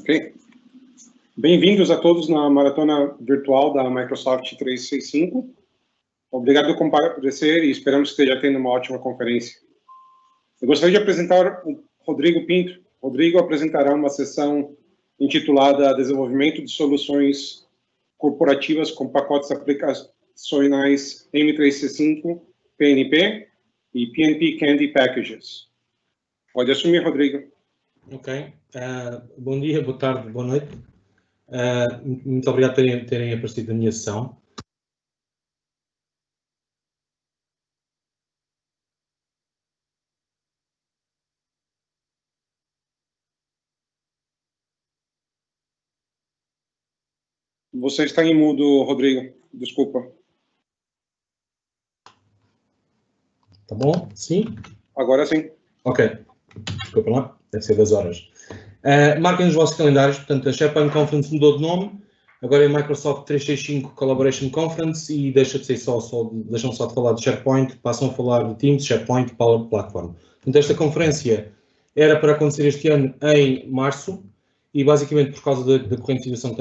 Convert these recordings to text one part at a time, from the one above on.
Ok. Bem-vindos a todos na maratona virtual da Microsoft 365. Obrigado por comparecer e esperamos que esteja tendo uma ótima conferência. Eu gostaria de apresentar o Rodrigo Pinto. Rodrigo apresentará uma sessão intitulada Desenvolvimento de Soluções Corporativas com Pacotes Aplicacionais M365, PNP e PNP Candy Packages. Pode assumir, Rodrigo. Ok. Bom dia, boa tarde, boa noite. Muito obrigado por terem aparecido na minha sessão. Você está em mudo, Rodrigo. Desculpa. Tá bom? Sim? Agora sim. Ok. Desculpa lá, deve ser das horas. Marquem os vossos calendários, portanto, a SharePoint Conference mudou de nome, agora é Microsoft 365 Collaboration Conference e deixam só de falar de SharePoint, passam a falar de Teams, SharePoint, Power Platform. Portanto, esta conferência era para acontecer este ano em março e basicamente por causa da corrente situação,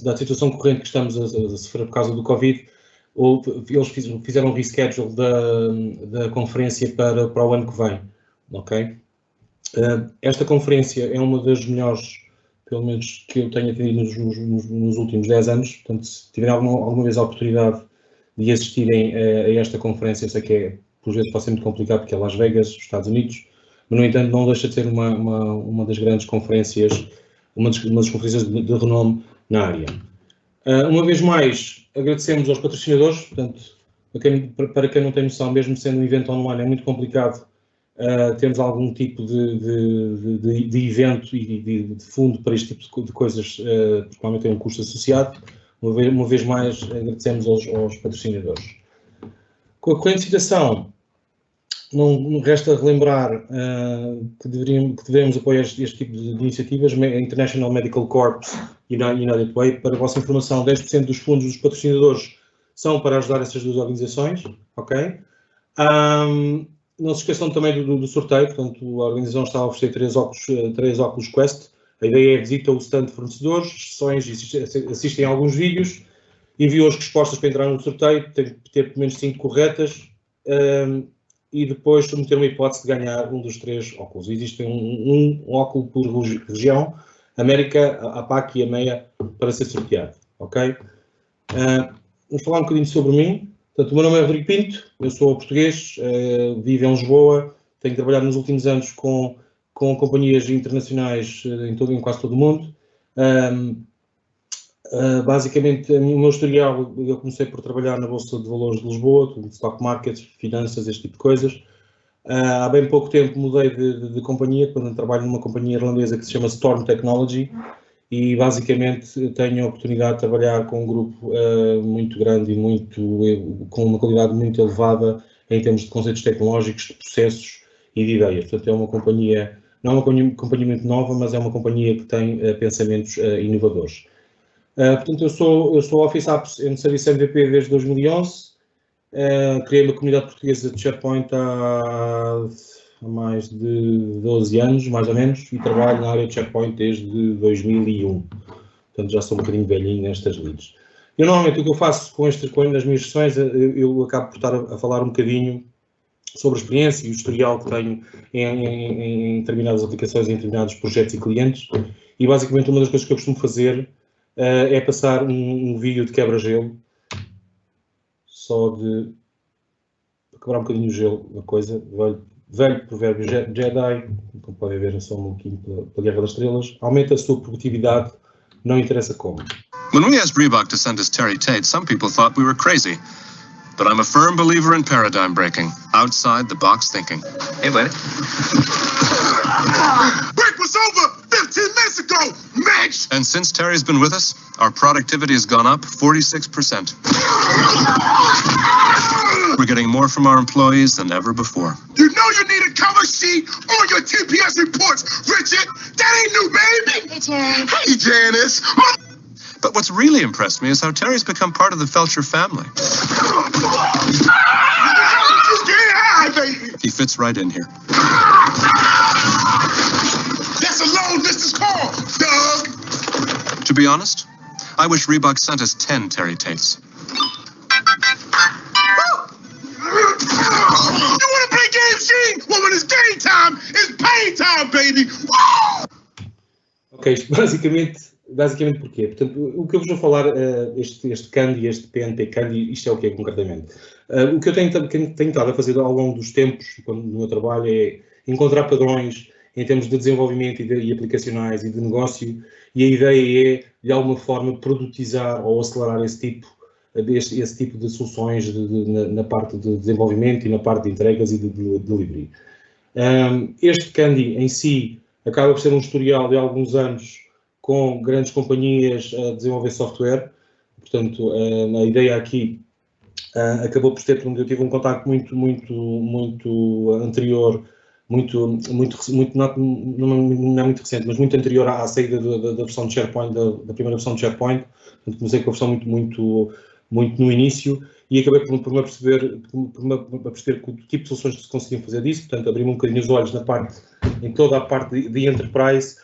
da situação corrente que estamos a sofrer por causa do Covid, eles fizeram um reschedule da conferência para o ano que vem, ok? Esta conferência é uma das melhores, pelo menos que eu tenho atendido nos últimos 10 anos, portanto, se tiverem alguma vez a oportunidade de assistirem a esta conferência, eu sei que por vezes pode ser muito complicado porque é Las Vegas, Estados Unidos, mas no entanto não deixa de ser uma das grandes conferências, uma das conferências de renome na área. Uma vez mais, agradecemos aos patrocinadores, portanto, para quem não tem noção, mesmo sendo um evento online, é muito complicado termos algum tipo de evento e de fundo para este tipo de coisas, porque normalmente tem um custo associado. Uma vez mais, agradecemos aos patrocinadores. Com a corrente situação, não resta relembrar que devemos apoiar este tipo de iniciativas, International Medical Corps e United Way. Para a vossa informação, 10% dos fundos dos patrocinadores são para ajudar essas duas organizações, ok? Não se esqueçam também do sorteio, portanto, a organização está a oferecer 3 óculos Quest. A ideia é visitar o stand de fornecedores, sessões, assistem a alguns vídeos, enviam as respostas para entrar no sorteio, tem que ter pelo menos 5 corretas e depois submeter uma hipótese de ganhar um dos 3 óculos. Existe um óculo por região, América, a APAC e a MEIA, para ser sorteado, ok? Vamos falar um bocadinho sobre mim. Portanto, o meu nome é Rodrigo Pinto, eu sou português, vivo em Lisboa, tenho trabalhado nos últimos anos com companhias internacionais em quase todo o mundo. Basicamente, o meu historial, eu comecei por trabalhar na Bolsa de Valores de Lisboa, stock markets, finanças, este tipo de coisas. Há bem pouco tempo mudei de companhia, quando trabalho numa companhia irlandesa que se chama Storm Technology, e basicamente tenho a oportunidade de trabalhar com um grupo muito grande e com uma qualidade muito elevada em termos de conceitos tecnológicos, de processos e de ideias. Portanto, é uma companhia, não é uma companhia muito nova, mas é uma companhia que tem pensamentos inovadores. Portanto, eu sou Office Apps and Service MVP desde 2011, criei uma comunidade portuguesa de SharePoint há mais de 12 anos, mais ou menos, e trabalho na área de SharePoint desde 2001. Portanto, já sou um bocadinho velhinho nestas leads. Eu, normalmente, o que eu faço nas minhas sessões, eu acabo por estar a falar um bocadinho sobre a experiência e o historial que tenho em determinadas aplicações, em determinados projetos e clientes. E, basicamente, uma das coisas que eu costumo fazer é passar um vídeo de quebra-gelo, só de quebrar um bocadinho o gelo da coisa, velho provérbio Jedi, como podem ver, eu sou um pouquinho pela Guerra das Estrelas, aumenta a sua produtividade, não interessa como. When we asked Reebok to send us Terry Tate, some people thought we were crazy. But I'm a firm believer in paradigm breaking, outside the box thinking. Hey, buddy. Break was over 15 minutes ago, Mitch! And since Terry's been with us, our productivity has gone up 46%. We're getting more from our employees than ever before. You know you need a cover sheet on your TPS reports, Richard. That ain't new, baby. Hey, Terry. Hey, Janice. But what's really impressed me is how Terry's become part of the Felcher family. Yeah, baby. He fits right in here. That's a load, list is called, thug. To be honest, I wish Reebok sent us 10 Terry Tates. You want to play games, Gene? Well, when it's game time, it's pain time, baby. Woo! Ok, isto basicamente porquê? Portanto, o que eu vos vou falar, este Candy, este PNP Candy, isto é o que é concretamente? O que eu tenho estado a fazer ao longo dos tempos, no meu trabalho, é encontrar padrões em termos de desenvolvimento e aplicacionais e de negócio, e a ideia é, de alguma forma, produtizar ou acelerar esse tipo de soluções na parte de desenvolvimento e na parte de entregas e de delivery. Este Candy em si acaba por ser um historial de alguns anos com grandes companhias a desenvolver software. Portanto, a ideia aqui acabou por ter, eu tive um contacto muito anterior, não é muito recente, mas muito anterior à saída da versão de SharePoint, da primeira versão de SharePoint. Portanto, comecei com a versão muito no início e acabei por me perceber que o tipo de soluções que se conseguiam fazer disso. Portanto, abri-me um bocadinho os olhos em toda a parte de enterprise,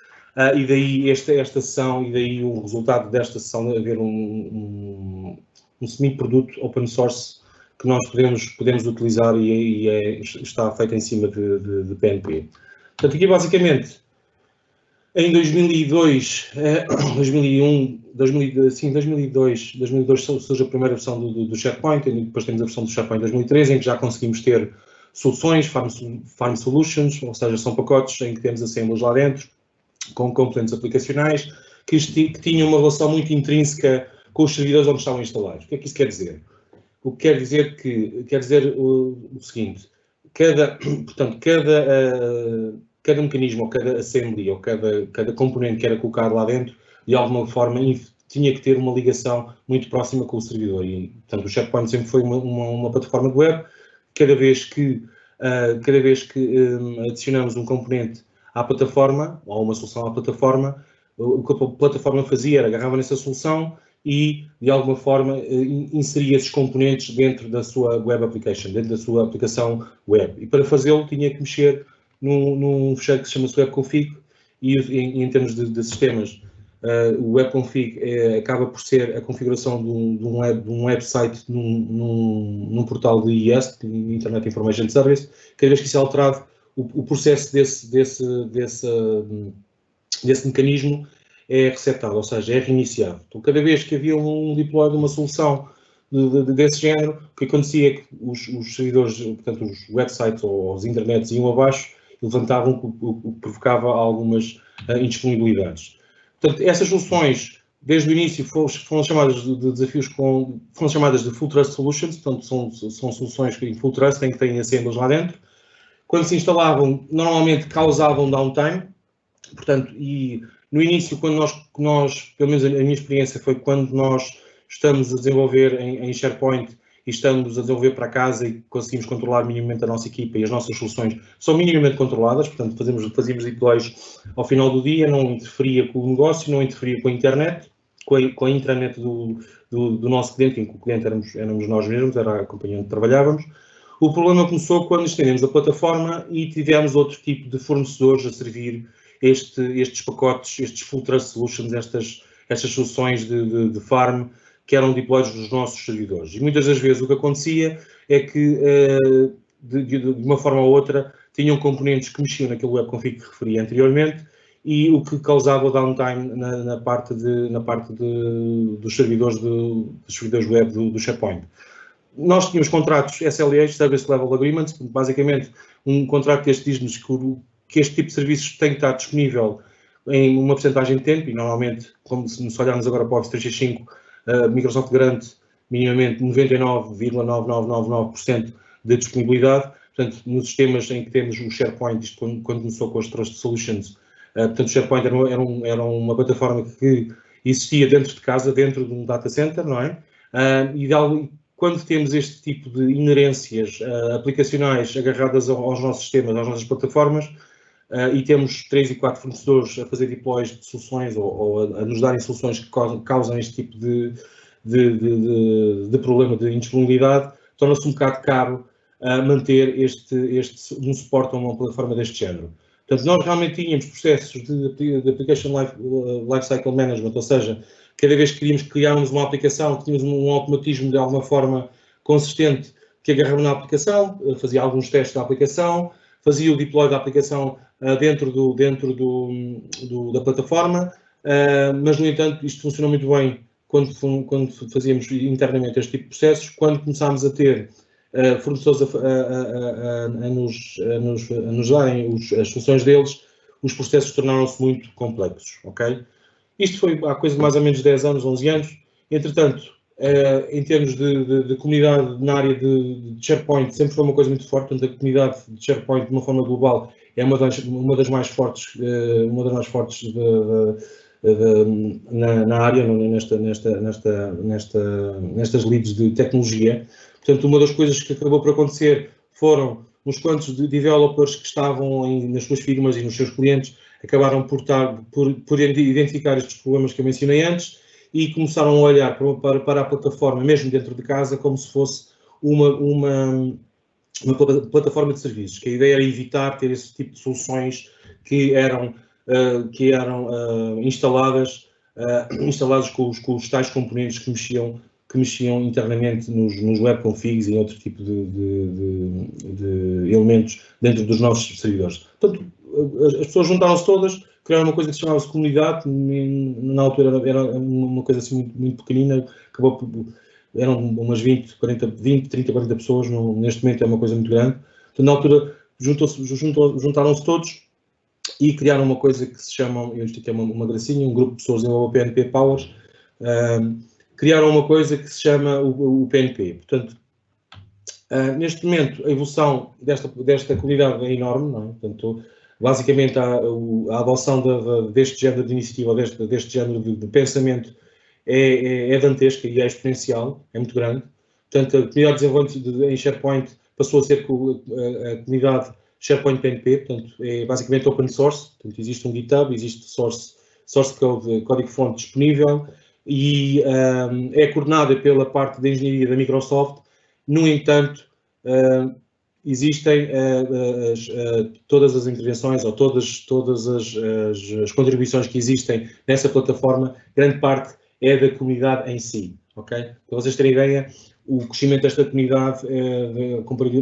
e daí esta sessão, e daí o resultado desta sessão de haver um semi-produto open source que nós podemos utilizar e está feito em cima de PNP. Portanto, aqui basicamente, em 2002 surge a primeira versão do SharePoint, e depois temos a versão do SharePoint 2013, em que já conseguimos ter soluções, Farm Solutions, ou seja, são pacotes em que temos assemblies lá dentro, com componentes aplicacionais, que tinham uma relação muito intrínseca com os servidores onde estavam instalados. O que é que isso quer dizer? O que quer dizer o seguinte: cada mecanismo, ou cada assembly, ou cada componente que era colocado lá dentro, de alguma forma tinha que ter uma ligação muito próxima com o servidor. E, portanto, o SharePoint sempre foi uma plataforma de web. Cada vez que adicionamos um componente à plataforma, ou uma solução à plataforma, o que a plataforma fazia era agarrava nessa solução e, de alguma forma, inseria esses componentes dentro da sua web application, dentro da sua aplicação web. E para fazê-lo tinha que mexer num fecheiro que se chama webconfig, e em termos de sistemas, o webconfig acaba por ser a configuração de um website num portal de IIS, de Internet Information Service. Cada vez que isso é alterado, o processo desse mecanismo é resetado, ou seja, é reiniciado. Então, cada vez que havia um deploy de uma solução desse género, o que acontecia é que os servidores, portanto, os websites ou os internets iam abaixo, levantavam, o que provocava algumas indisponibilidades. Portanto, essas soluções, desde o início, foram chamadas foram chamadas de Full Trust Solutions. Portanto, são soluções em Full Trust, em que têm assemblies lá dentro. Quando se instalavam, normalmente causavam downtime. Portanto, e no início, quando nós, pelo menos a minha experiência foi quando nós estamos a desenvolver em SharePoint e estamos a desenvolver para casa e conseguimos controlar minimamente a nossa equipa, e as nossas soluções são minimamente controladas. Portanto, fazíamos deploys ao final do dia, não interferia com o negócio, não interferia com a internet, com a intranet do nosso cliente, em que o cliente éramos nós mesmos, era a companhia onde trabalhávamos. O problema começou quando estendemos a plataforma e tivemos outro tipo de fornecedores a servir estes pacotes, estes Full Trust Solutions, estas soluções de farm, que eram deploys dos nossos servidores. E muitas das vezes o que acontecia é que, de uma forma ou outra, tinham componentes que mexiam naquele webconfig que referia anteriormente, e o que causava o downtime na parte dos servidores web do SharePoint. Nós tínhamos contratos SLAs, Service Level Agreements. Basicamente, um contrato deste diz-nos que este tipo de serviços tem que estar disponível em uma porcentagem de tempo, e normalmente, como se olharmos agora para o Office 365, a Microsoft garante minimamente 99,9999% de disponibilidade. Portanto, nos sistemas em que temos o SharePoint, isto quando começou com as Trust Solutions, portanto, o SharePoint era uma plataforma que existia dentro de casa, dentro de um data center, não é? Quando temos este tipo de inerências aplicacionais agarradas aos nossos sistemas, às nossas plataformas, e temos 3 e 4 fornecedores a fazer deploys de soluções ou a nos darem soluções que causam este tipo de problema de indisponibilidade, torna-se um bocado caro manter um suporte a uma plataforma deste género. Portanto, nós realmente tínhamos processos de Application Lifecycle Management, ou seja, cada vez que queríamos criarmos uma aplicação, tínhamos um automatismo de alguma forma consistente que agarrava na aplicação, fazia alguns testes da aplicação, fazia o deploy da aplicação dentro da plataforma, mas, no entanto, isto funcionou muito bem quando fazíamos internamente este tipo de processos. Quando começámos a ter fornecedores a nos darem as soluções deles, os processos tornaram-se muito complexos, ok? Isto foi há coisa de mais ou menos 10 anos, 11 anos. Entretanto, em termos de comunidade na área de SharePoint, sempre foi uma coisa muito forte. Portanto, a comunidade de SharePoint, de uma forma global, é uma das mais fortes, na área, nestas leads de tecnologia. Portanto, uma das coisas que acabou por acontecer foram uns quantos developers que estavam nas suas firmas e nos seus clientes acabaram por identificar estes problemas que eu mencionei antes e começaram a olhar para a plataforma, mesmo dentro de casa, como se fosse uma plataforma de serviços, que a ideia era evitar ter esse tipo de soluções que eram instaladas com os tais componentes que mexiam internamente nos web configs e outro tipo de elementos dentro dos nossos servidores. Portanto, as pessoas juntaram-se todas, criaram uma coisa que se chamava-se comunidade. Na altura era uma coisa assim muito pequenina, eram umas 20, 30, 40 pessoas, neste momento é uma coisa muito grande. Então, na altura juntaram-se todos e criaram uma coisa que se chama, isto aqui é uma gracinha, um grupo de pessoas em PNP Powers, criaram uma coisa que se chama o PNP. Portanto, neste momento, a evolução desta comunidade é enorme, não é? Portanto, basicamente, a adoção deste género de iniciativa, deste género de pensamento é dantesca e é exponencial, é muito grande. Portanto, a comunidade de desenvolvimento em SharePoint passou a ser a comunidade SharePoint PNP, portanto, é basicamente open source. Portanto, existe um GitHub, existe source code, código-fonte disponível e é coordenada pela parte de engenharia da Microsoft. No entanto, existem todas as intervenções ou todas as contribuições que existem nessa plataforma, grande parte é da comunidade em si, ok? Para vocês terem ideia, o crescimento desta comunidade,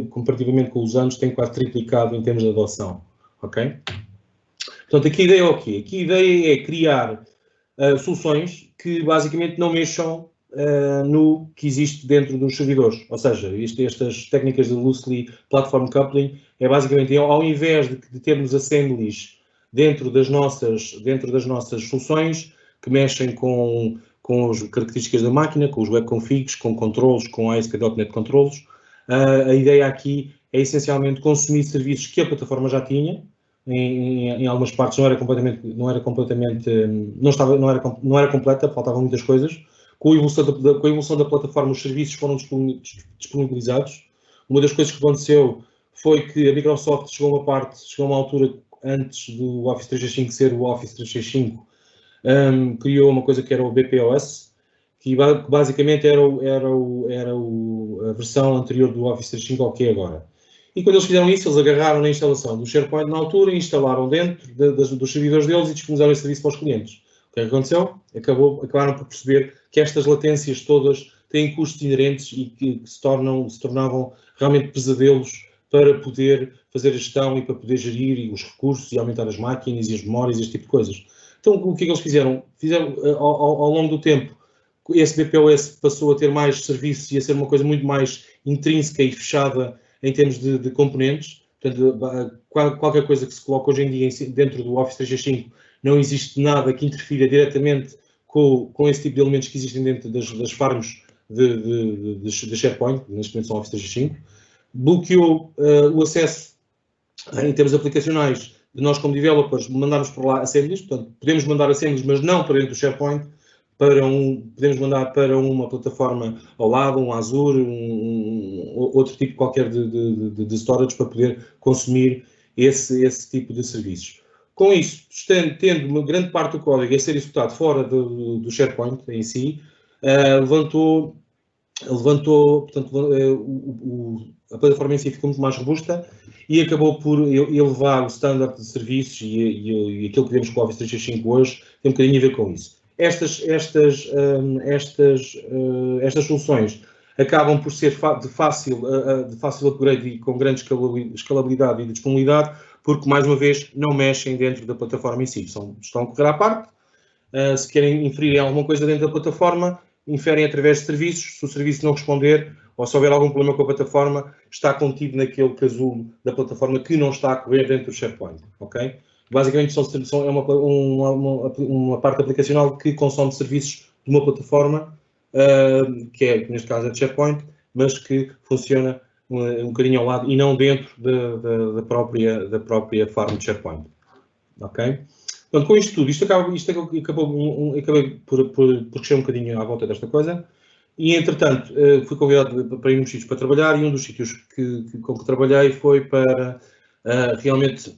comparativamente com os anos, tem quase triplicado em termos de adoção, ok? Portanto, aqui a ideia é o quê? Aqui a ideia é criar soluções que basicamente não mexam no que existe dentro dos servidores. Ou seja, estas técnicas de Loosely Platform Coupling é basicamente, ao invés de termos assemblies dentro das nossas soluções que mexem com as características da máquina, com os web configs, com controlos, com ASP.NET Controls, a ideia aqui é essencialmente consumir serviços que a plataforma já tinha. Em algumas partes não era completa, faltavam muitas coisas. Com a evolução da plataforma, os serviços foram disponibilizados. Uma das coisas que aconteceu foi que a Microsoft chegou a uma altura, antes do Office 365 ser o Office 365, criou uma coisa que era o BPOS, que basicamente era a versão anterior do Office 365 ao que é agora. E quando eles fizeram isso, eles agarraram na instalação do SharePoint na altura e instalaram dentro dos servidores deles e disponibilizaram esse serviço para os clientes. O que é que aconteceu? Acabaram por perceber que estas latências todas têm custos inerentes e que se tornavam realmente pesadelos para poder fazer a gestão e para poder gerir os recursos e aumentar as máquinas e as memórias e este tipo de coisas. Então, o que é que eles fizeram? Ao longo do tempo, esse BPOS passou a ter mais serviços e a ser uma coisa muito mais intrínseca e fechada em termos de componentes. Portanto, qualquer coisa que se coloca hoje em dia dentro do Office 365, não existe nada que interfira diretamente com esse tipo de elementos que existem dentro das farms de SharePoint, neste momento são Office 365. Bloqueou o acesso, em termos aplicacionais, de nós como developers mandarmos por lá assemblies. Portanto, podemos mandar assemblies, mas não para dentro do SharePoint, podemos mandar para uma plataforma ao lado, um Azure, outro tipo qualquer de storage para poder consumir esse tipo de serviços. Com isso, tendo uma grande parte do código a ser executado fora do SharePoint em si, levantou levantou, portanto, a plataforma em si ficou muito mais robusta e acabou por elevar o standard de serviços e aquilo que vemos com o Office 365 hoje tem um bocadinho a ver com isso. Estas soluções acabam por ser de fácil upgrade e com grande escalabilidade e disponibilidade, porque, mais uma vez, não mexem dentro da plataforma em si. Estão a correr à parte. Se querem inferir alguma coisa dentro da plataforma, inferem através de serviços. Se o serviço não responder ou se houver algum problema com a plataforma, está contido naquele casulo da plataforma que não está a correr dentro do SharePoint, ok? Basicamente, é uma parte aplicacional que consome serviços de uma plataforma, que é, neste caso, a de SharePoint, mas que funciona um bocadinho ao lado e não dentro da própria farm de SharePoint, ok? Portanto, com isto tudo, acabei por crescer um bocadinho à volta desta coisa e, entretanto, fui convidado para ir uns sítios para trabalhar e um dos sítios com que trabalhei foi para realmente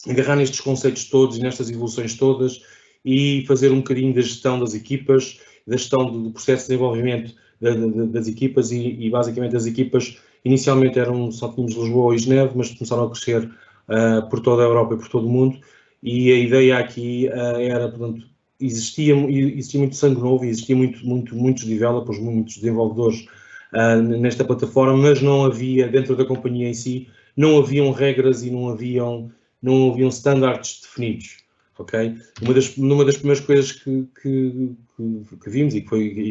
agarrar nestes conceitos todos e nestas evoluções todas e fazer um bocadinho da gestão das equipas, da gestão do processo de desenvolvimento das equipas e basicamente as equipas inicialmente só tínhamos Lisboa e Geneve, mas começaram a crescer por toda a Europa e por todo o mundo. E a ideia aqui era, portanto, existia muito sangue novo, existia muitos developers, muitos desenvolvedores nesta plataforma, mas não havia, dentro da companhia em si, não haviam regras e não haviam standards definidos, ok? Uma das primeiras coisas que vimos e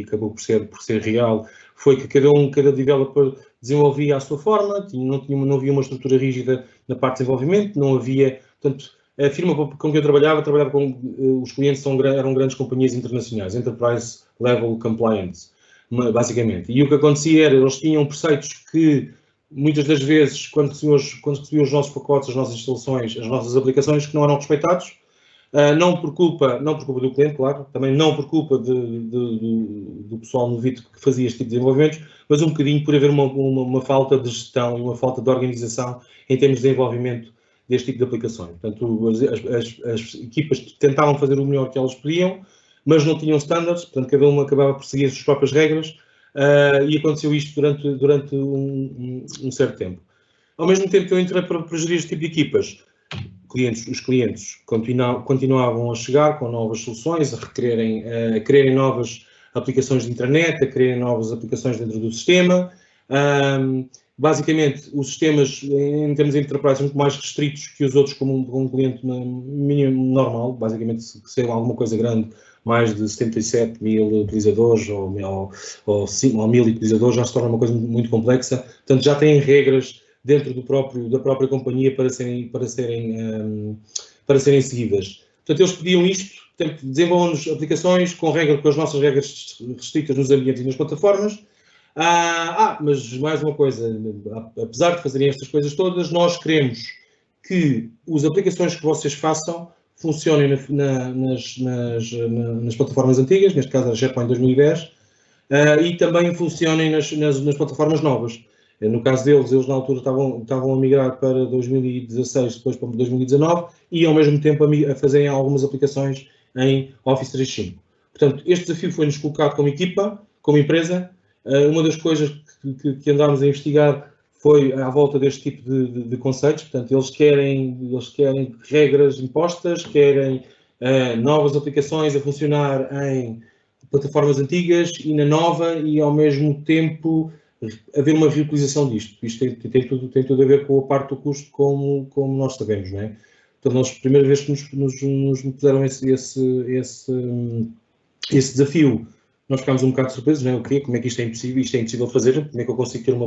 acabou por ser real foi que cada developer desenvolvia à sua forma, não havia uma estrutura rígida na parte de desenvolvimento, não havia, portanto, a firma com que eu trabalhava com os clientes eram grandes companhias internacionais, Enterprise Level Compliance, basicamente. E o que acontecia era, eles tinham preceitos que, muitas das vezes, quando recebiam os nossos pacotes, as nossas instalações, as nossas aplicações, que não eram respeitados, não por culpa do cliente, claro, também não por culpa do pessoal no Vito que fazia este tipo de desenvolvimentos, mas um bocadinho por haver uma falta de gestão e uma falta de organização em termos de desenvolvimento deste tipo de aplicações. Portanto, as equipas tentavam fazer o melhor que elas podiam, mas não tinham standards, portanto, cada uma acabava por seguir as suas próprias regras, e aconteceu isto durante um certo tempo. Ao mesmo tempo que eu entrei para gerir este tipo de equipas, os clientes continuavam a chegar com novas soluções, a quererem novas aplicações de internet, a quererem novas aplicações dentro do sistema. Basicamente, os sistemas, em termos de enterprise, são muito mais restritos que os outros, como um cliente mínimo normal. Basicamente, se é alguma coisa grande, mais de 77 mil utilizadores ou 1000 utilizadores, já se torna uma coisa muito complexa. Portanto, já têm regras dentro da própria companhia para serem seguidas. Portanto, eles pediam isto, desenvolvam-nos aplicações com as nossas regras restritas nos ambientes e nas plataformas. Mas mais uma coisa, apesar de fazerem estas coisas todas, nós queremos que as aplicações que vocês façam funcionem nas plataformas antigas, neste caso a SharePoint 2010, e também funcionem nas plataformas novas. No caso deles, eles na altura estavam a migrar para 2016, depois para 2019, e ao mesmo tempo a fazerem algumas aplicações em Office 365. Portanto, este desafio foi-nos colocado como equipa, como empresa. Uma das coisas que andámos a investigar foi à volta deste tipo de conceitos. Portanto, eles querem regras impostas, querem novas aplicações a funcionar em plataformas antigas e na nova, e ao mesmo tempo haver uma reutilização disto. Isto tem tudo a ver com a parte do custo, como nós sabemos, não é? Portanto, nós, a primeira vez que nos puseram esse desafio, nós ficámos um bocado surpresos, não é? O quê? Como é que isto é impossível? Isto é impossível de fazer? Como é que eu consigo ter uma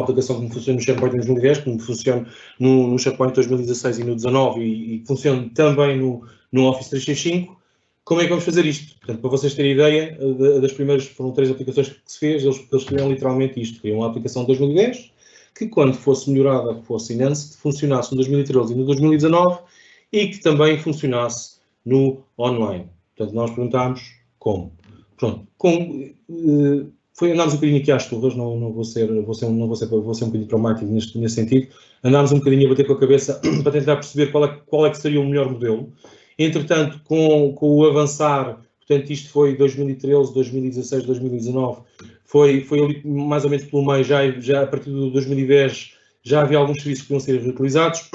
aplicação que me funcione no SharePoint 2010, que me funcione no SharePoint 2016 e no 2019 e que funcione também no Office 365? Como é que vamos fazer isto? Portanto, para vocês terem ideia, das primeiras, foram 3 aplicações que se fez, eles queriam literalmente isto. Queriam uma aplicação de 2010, que quando fosse melhorada, fosse enhanced, funcionasse no 2013 e no 2019 e que também funcionasse no online. Portanto, nós perguntámos como. Pronto, andámos um bocadinho aqui às turras, não vou ser um bocadinho traumático nesse sentido. Andámos um bocadinho a bater com a cabeça para tentar perceber qual é que seria o melhor modelo. Entretanto, com o avançar, portanto isto foi 2013, 2016, 2019, foi ali mais ou menos pelo meio, já a partir de 2010 já havia alguns serviços que podiam ser reutilizados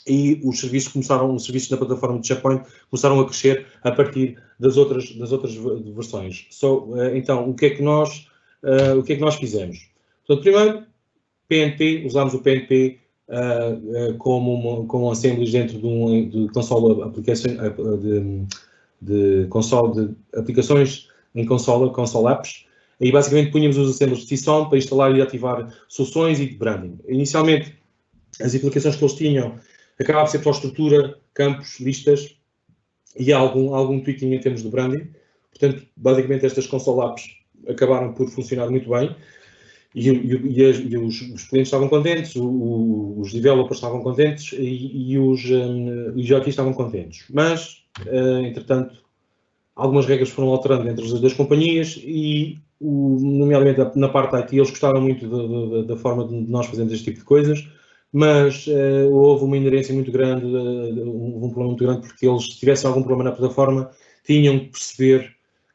e os serviços na plataforma de SharePoint começaram a crescer a partir das outras versões. Então, o que é que nós fizemos? Portanto, primeiro, PNP, usámos o PNP como assemblies dentro de console application, de aplicações em console apps. Aí basicamente punhamos os assemblies de CSON para instalar e ativar soluções e de branding. Inicialmente, as aplicações que eles tinham acabavam por ser só estrutura, campos, listas e algum tweaking em termos de branding. Portanto, basicamente estas console apps acabaram por funcionar muito bem e os clientes estavam contentes, os developers estavam contentes e os UIs estavam contentes. Mas, entretanto, algumas regras foram alterando entre as duas companhias e, nomeadamente na parte da IT, eles gostaram muito da forma de nós fazermos este tipo de coisas, mas houve uma inerência muito grande, um problema muito grande, porque eles, se tivessem algum problema na plataforma, tinham que perceber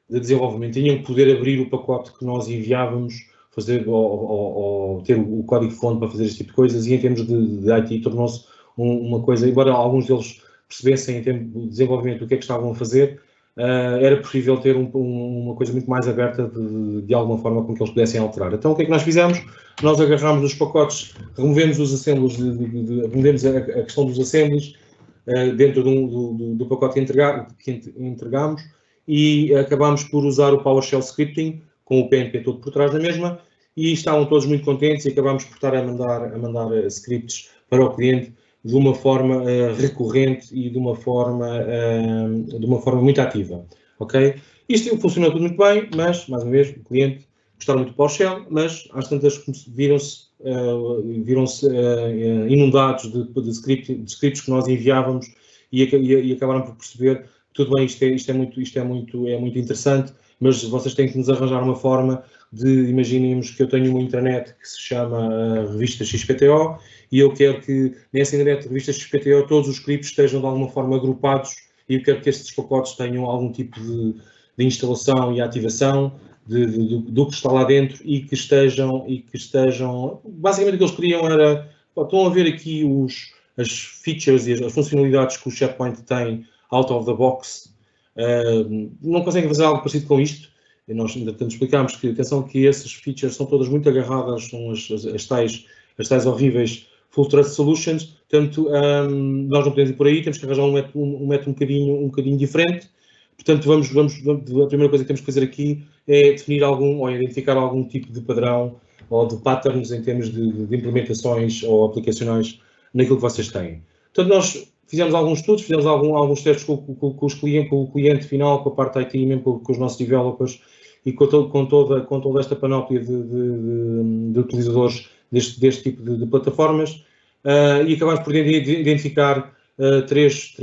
de desenvolvimento, tinham que poder abrir o pacote que nós enviávamos, fazer ou ter o código-fonte para fazer este tipo de coisas, e em termos de IT tornou-se uma coisa, embora alguns deles percebessem em termos de desenvolvimento o que é que estavam a fazer, era preferível ter uma coisa muito mais aberta de alguma forma com que eles pudessem alterar. Então o que é que nós fizemos? Nós agarramos os pacotes, removemos os assemblies, removemos a questão dos assemblies dentro do pacote que entregamos e acabamos por usar o PowerShell Scripting com o PNP todo por trás da mesma e estavam todos muito contentes e acabamos por estar a mandar scripts para o cliente de uma forma recorrente e de uma forma muito ativa, ok? Isto funcionou tudo muito bem, mas, mais uma vez, o cliente gostaram muito do PowerShell, mas às tantas viram-se inundados de scripts que nós enviávamos e acabaram por perceber, tudo bem, isto é muito interessante, mas vocês têm que nos arranjar uma forma de, imaginemos que eu tenho uma intranet que se chama Revista XPTO e eu quero que nessa intranet Revista XPTO todos os scripts estejam de alguma forma agrupados e eu quero que estes pacotes tenham algum tipo de instalação e ativação do que está lá dentro e que estejam, basicamente o que eles queriam era, estão a ver aqui as features e as funcionalidades que o SharePoint tem out of the box, não conseguem fazer algo parecido com isto. E nós ainda explicámos que, atenção, que essas features são todas muito agarradas, são as tais horríveis Full Trust Solutions, portanto, nós não podemos ir por aí, temos que arranjar um método um bocadinho diferente. Portanto, a primeira coisa que temos que fazer aqui é definir ou identificar algum tipo de padrão ou de patterns em termos de implementações ou aplicacionais naquilo que vocês têm. Portanto, nós fizemos alguns estudos, fizemos alguns testes com o cliente final, com a parte IT, mesmo com os nossos developers e com toda esta panóplia de utilizadores deste tipo de plataformas e acabamos por identificar três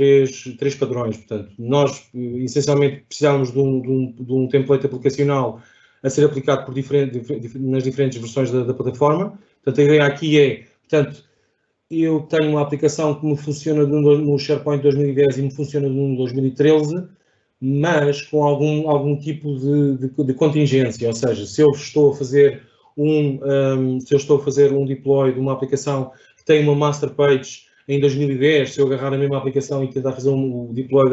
padrões. Portanto, nós essencialmente precisávamos de um template aplicacional a ser aplicado nas diferentes versões da plataforma. Portanto, a ideia aqui é, portanto, eu tenho uma aplicação que me funciona no SharePoint 2010 e me funciona no 2013, mas com algum tipo de contingência, ou seja, se eu estou a fazer um deploy de uma aplicação que tem uma master page em 2010, se eu agarrar a mesma aplicação e tentar fazer um deploy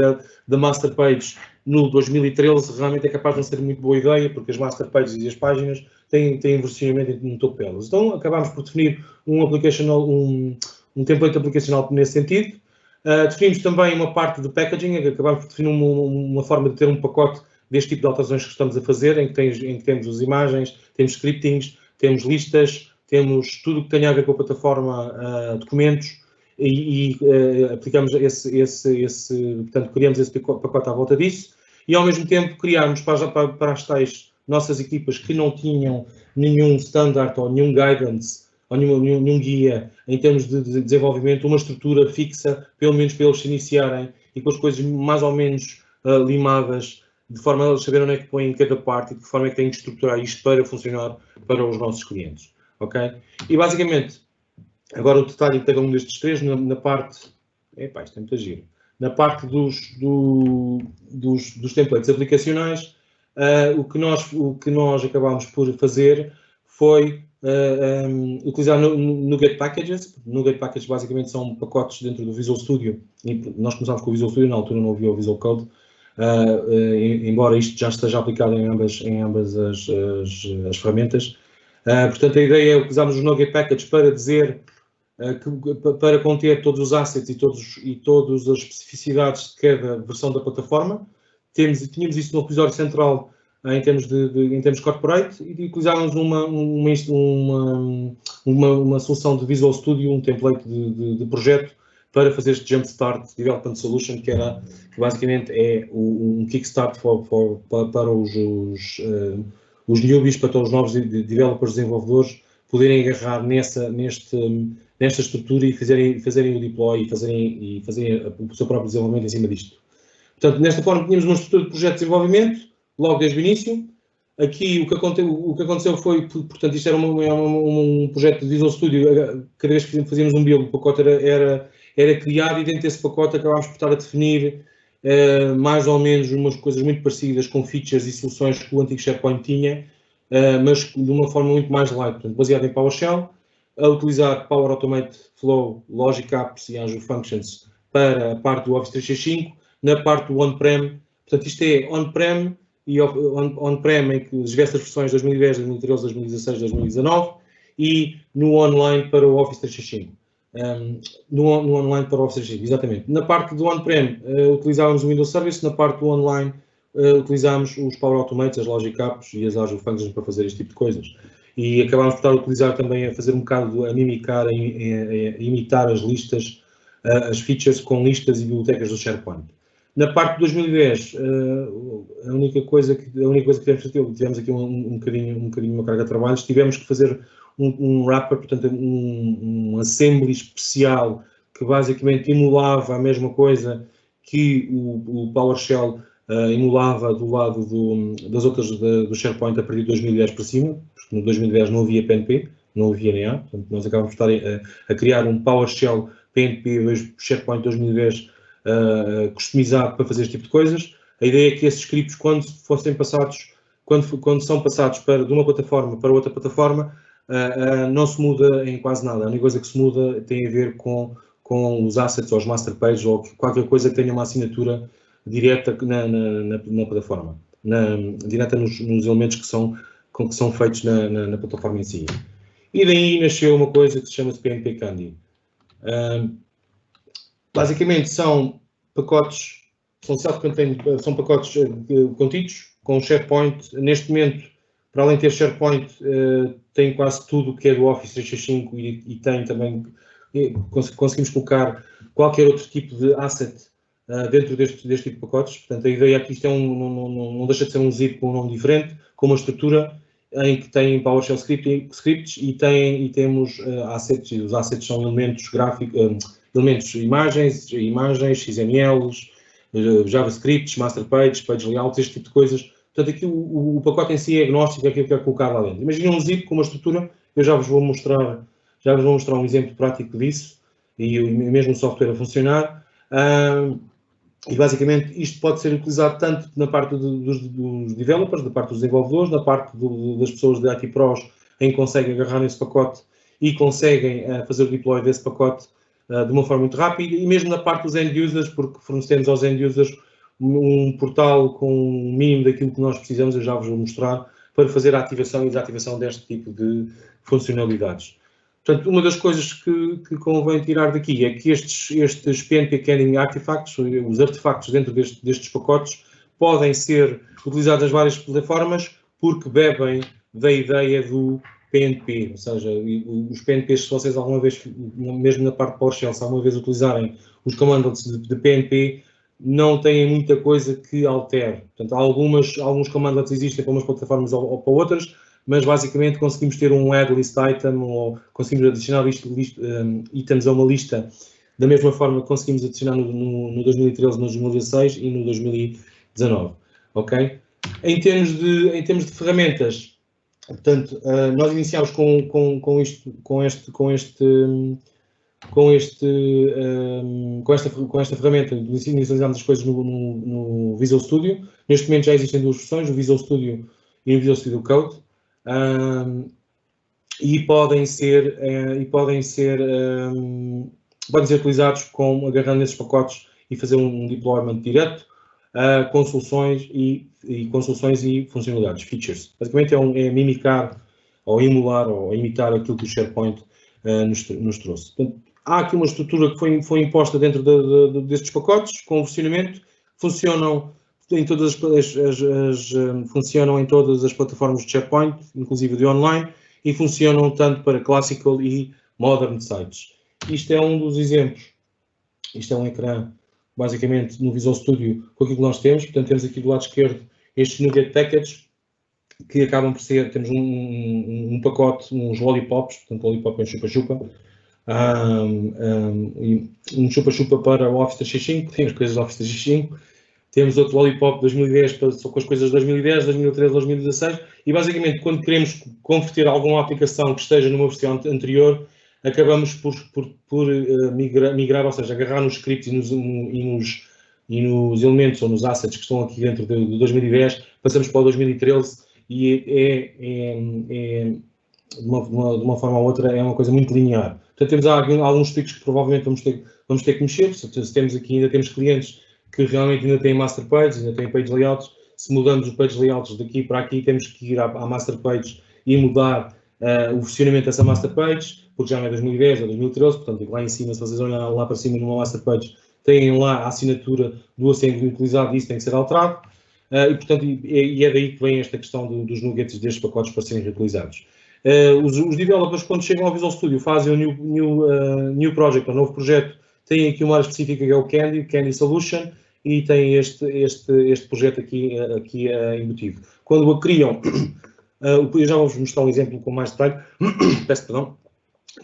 da master page no 2013, realmente é capaz de não ser muito boa ideia, porque as master pages e as páginas têm versionamento no topo delas. Então, acabámos por definir um template aplicacional nesse sentido. Definimos também uma parte de packaging, acabámos por definir uma forma de ter um pacote deste tipo de alterações que estamos a fazer, em que temos as imagens, temos scriptings, temos listas, temos tudo o que tem a ver com a plataforma, documentos, e aplicamos portanto, criamos esse pacote à volta disso, e ao mesmo tempo criámos para as tais nossas equipas que não tinham nenhum standard ou nenhum guidance, ou nenhum guia em termos de desenvolvimento, uma estrutura fixa, pelo menos para eles se iniciarem, e com as coisas mais ou menos limadas, de forma a eles saberem onde é que põem cada parte e de que forma é que têm que estruturar isto para funcionar para os nossos clientes. Ok? E basicamente, agora o detalhe de cada um destes três, na parte... Epá, isto é muito giro. na parte dos templates aplicacionais, o que nós acabámos por fazer foi utilizar NuGet Packages. NuGet Packages basicamente são pacotes dentro do Visual Studio. E nós começámos com o Visual Studio, na altura não havia o Visual Code, embora isto já esteja aplicado em ambas as ferramentas. Portanto, a ideia é utilizarmos os NuGet Packages para dizer para conter todos os assets e todas as especificidades de cada versão da plataforma. Tínhamos isso no repositório central em termos corporate, e utilizávamos uma solução de Visual Studio, um template de projeto para fazer este Jumpstart Development Solution, que basicamente é um kickstart para os newbies, para todos os novos developers, desenvolvedores, poderem agarrar nesta estrutura e fazerem o deploy e fazerem o seu próprio desenvolvimento em cima disto. Portanto, nesta forma tínhamos uma estrutura de projeto de desenvolvimento, logo desde o início. Aqui o que aconteceu foi, portanto, isto era um projeto de Visual Studio. Cada vez que fazíamos um build, o pacote era criado, e dentro desse pacote acabámos por estar a definir mais ou menos umas coisas muito parecidas com features e soluções que o antigo SharePoint tinha, mas de uma forma muito mais light, portanto, baseado em PowerShell, a utilizar Power Automate, Flow, Logic Apps e Azure Functions para a parte do Office 365, na parte do on-prem. Portanto, isto é on-prem e on-prem em que as diversas versões 2010, 2013, 2016, 2019, e no online para o Office 365. No online para o Office 365, exatamente. Na parte do on-prem, utilizávamos o Windows Service. Na parte do online, utilizámos os Power Automates, as Logic Apps e as Azure Functions para fazer este tipo de coisas. E acabámos por estar a utilizar também, a fazer um bocado, a mimicar, a imitar as listas, as features com listas e bibliotecas do SharePoint. Na parte de 2010, a única coisa que tivemos aqui um bocadinho uma carga de trabalhos, tivemos que fazer um wrapper, portanto um assembly especial que basicamente emulava a mesma coisa que o PowerShell emulava do lado das outras do SharePoint a partir de 2010 para cima, porque no 2010 não havia PNP, não havia NA, portanto nós acabamos por estar a criar um PowerShell PNP SharePoint 2010 customizado para fazer este tipo de coisas. A ideia é que esses scripts, quando são passados de uma plataforma para outra plataforma, não se muda em quase nada. A única coisa que se muda tem a ver com os assets ou os master pages ou qualquer coisa que tenha uma assinatura direta na plataforma, direta nos elementos que são feitos na plataforma em si. E daí nasceu uma coisa que se chama PNP Candy. Basicamente são pacotes, são pacotes contidos com SharePoint. Neste momento, para além de ter SharePoint, tem quase tudo que é do Office 365 e tem também, conseguimos colocar qualquer outro tipo de asset dentro deste tipo de pacotes. Portanto, a ideia aqui, isto é não deixa de ser um zip com um nome diferente, com uma estrutura em que tem PowerShell scripts e temos assets, e os assets são elementos gráficos, elementos imagens, XMLs, JavaScripts, master pages, page layouts, este tipo de coisas. Portanto, aqui o pacote em si é agnóstico àquilo que é colocado lá dentro. Imaginem um zip com uma estrutura. Eu já vos vou mostrar um exemplo prático disso, e mesmo o software a funcionar. E basicamente isto pode ser utilizado tanto na parte dos developers, da parte dos desenvolvedores, na parte das pessoas de IT Pros, em que conseguem agarrar nesse pacote e conseguem fazer o deploy desse pacote de uma forma muito rápida, e mesmo na parte dos end users, porque fornecemos aos end users um portal com o mínimo daquilo que nós precisamos. Eu já vos vou mostrar, para fazer a ativação e desativação deste tipo de funcionalidades. Portanto, uma das coisas que convém tirar daqui é que estes PNP Candy Artifacts, os artefactos dentro destes pacotes, podem ser utilizados nas várias plataformas, porque bebem da ideia do PNP, ou seja, os PNPs, se vocês alguma vez, mesmo na parte de PowerShell, se alguma vez utilizarem os comandos de PNP, não têm muita coisa que altere. Portanto, alguns comandos existem para umas plataformas ou para outras, mas basicamente conseguimos ter um add list item, ou conseguimos adicionar itens a uma lista da mesma forma que conseguimos adicionar no 2013, no 2016 e no 2019. Ok? Em termos de ferramentas, portanto, nós iniciámos com com esta ferramenta, inicializamos as coisas no Visual Studio. Neste momento já existem duas versões, o Visual Studio e o Visual Studio Code, e podem ser utilizados agarrando nesses pacotes e fazer um deployment direto, com soluções e funcionalidades, features. Basicamente é mimicar, ou emular, ou imitar aquilo que o SharePoint nos trouxe. Portanto, há aqui uma estrutura que foi imposta dentro destes pacotes, com funcionamento, funcionam em todas funcionam em todas as plataformas de SharePoint, inclusive de online, e funcionam tanto para classical e modern sites. Isto é um dos exemplos. Isto é um ecrã, basicamente, no Visual Studio, com aquilo que nós temos. Portanto, temos aqui do lado esquerdo estes NuGet Package, que acabam por ser, temos um pacote, uns lollipops, portanto, lollipop é um chupa-chupa, um chupa-chupa para o Office 365, temos coisas do Office 365, temos outro lollipop 2010, só com as coisas de 2010, 2013, 2016, e basicamente, quando queremos converter alguma aplicação que esteja numa versão anterior, acabamos por migrar, ou seja, agarrar nos scripts e nos elementos ou nos assets que estão aqui dentro de 2010, passamos para o 2013 e de uma forma ou outra é uma coisa muito linear. Portanto, temos alguns tweaks que provavelmente vamos ter que mexer. Se temos aqui, ainda temos clientes que realmente ainda têm master pages, ainda têm page layouts. Se mudamos os page layouts daqui para aqui, temos que ir à master page e mudar o funcionamento dessa master page, porque já não é 2010 ou 2013, portanto, lá em cima, se vocês olharem lá para cima numa master page, têm lá a assinatura do assento utilizado e isso tem que ser alterado. E, portanto, é daí que vem esta questão dos nuggets destes pacotes para serem reutilizados. Os developers, quando chegam ao Visual Studio, fazem o new project, um novo projeto, têm aqui uma área específica que é o Candy Solution, e têm este projeto aqui embutido. Quando o criam, eu já vou-vos mostrar um exemplo com mais detalhe, peço perdão,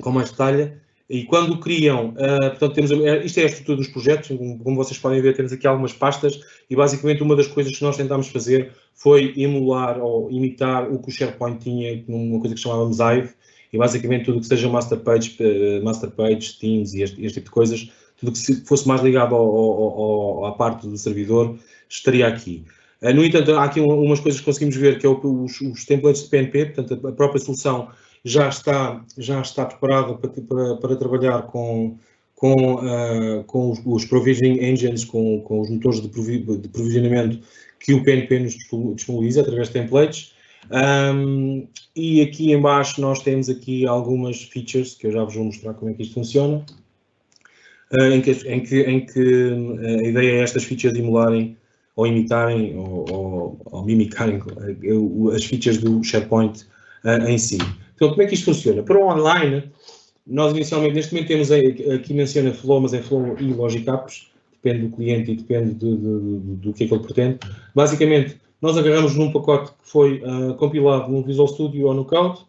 com mais detalhe, e quando criam, portanto, isto é a estrutura dos projetos, como vocês podem ver, temos aqui algumas pastas, e basicamente uma das coisas que nós tentámos fazer foi emular ou imitar o que o SharePoint tinha, numa coisa que chamávamos Hive, e basicamente tudo que seja master page, Teams e este tipo de coisas, tudo que fosse mais ligado à parte do servidor, estaria aqui. No entanto, há aqui umas coisas que conseguimos ver, que é os templates de PNP, portanto, a própria solução já está preparada para trabalhar com os provisioning engines, com os motores de provisionamento que o PNP nos disponibiliza através de templates. E aqui em baixo nós temos aqui algumas features, que eu já vos vou mostrar como é que isto funciona, em que a ideia é estas features emularem ou imitarem ou mimicarem as features do SharePoint em si. Então, como é que isto funciona? Para o online, nós inicialmente, neste momento, temos aqui menciona Flow, mas é Flow e Logic Apps, depende do cliente e depende do que é que ele pretende. Basicamente, nós agarramos num pacote que foi compilado no Visual Studio ou no Code,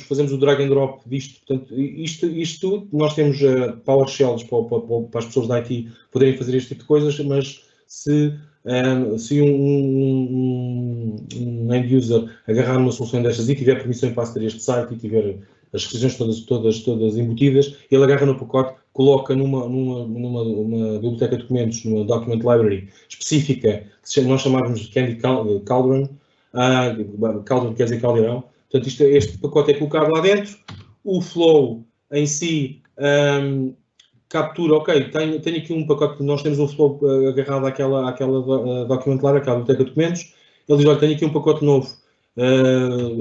fazemos o drag and drop disto. Portanto, isto tudo, nós temos PowerShells para as pessoas da IT poderem fazer este tipo de coisas, mas se um end-user agarrar uma solução destas e tiver permissão para aceder a este site e tiver as restrições todas embutidas, ele agarra no pacote, coloca numa biblioteca de documentos, numa document library específica, que nós chamamos de Candy Cauldron, Cauldron quer dizer caldeirão. Portanto, este pacote é colocado lá dentro, o Flow em si captura, ok, tenho aqui um pacote, nós temos um Flow agarrado àquela document library, àquela biblioteca de documentos, ele diz, olha, tenho aqui um pacote novo,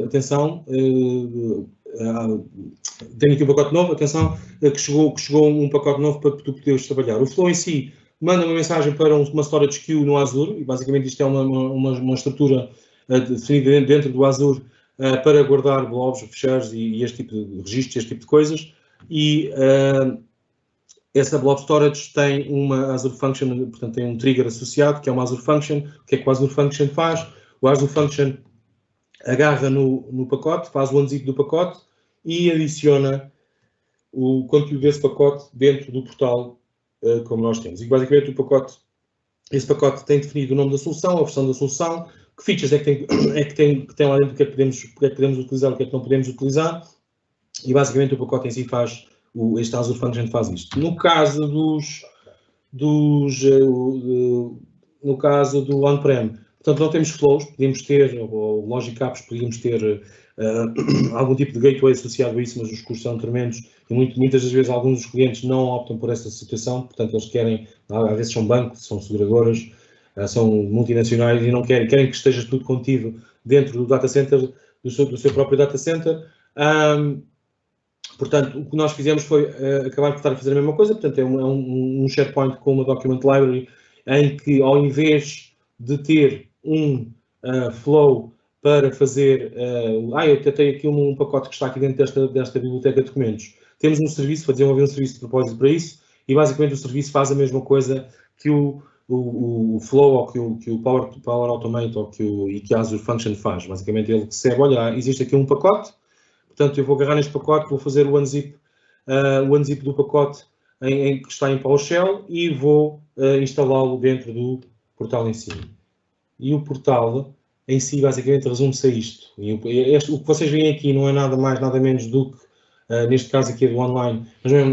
atenção, tenho aqui um pacote novo, atenção, que chegou um pacote novo para tu poderes trabalhar. O Flow em si manda uma mensagem para uma storage queue no Azure, e basicamente isto é uma estrutura definida dentro do Azure para guardar blobs, fecheiros e este tipo de registros, este tipo de coisas, e essa blob storage tem uma Azure Function, portanto tem um trigger associado, que é uma Azure Function. O que é que o Azure Function faz? O Azure Function agarra no pacote, faz o unzip do pacote e adiciona o conteúdo desse pacote dentro do portal como nós temos. E basicamente esse pacote tem definido o nome da solução, a versão da solução, que features é que tem lá dentro, o que é que podemos utilizar, o que é que não podemos utilizar, e basicamente o pacote em si faz este Azure Function faz isto. No caso no caso do on-prem, portanto, não temos flows, podíamos ter, ou Logic Apps, podíamos ter algum tipo de gateway associado a isso, mas os custos são tremendos e muitas das vezes alguns dos clientes não optam por essa situação, portanto, eles querem, às vezes são bancos, são seguradoras, são multinacionais e não querem que esteja tudo contido dentro do data center, do seu próprio data center. Portanto, o que nós fizemos foi acabar por estar a fazer a mesma coisa, portanto, é um SharePoint com uma Document Library em que, ao invés de ter um flow para fazer, eu até tenho aqui um pacote que está aqui dentro desta biblioteca de documentos, temos um serviço, para desenvolver um serviço de propósito para isso, e basicamente o serviço faz a mesma coisa que o Flow, ou que o Power Automate, ou que a Azure Function faz. Basicamente ele recebe, olha, existe aqui um pacote, portanto eu vou agarrar neste pacote, vou fazer o unzip do pacote que está em PowerShell e vou instalá-lo dentro do portal em si. E o portal em si basicamente resume-se a isto. O que vocês veem aqui não é nada mais, nada menos do que, neste caso aqui é do online, mas não é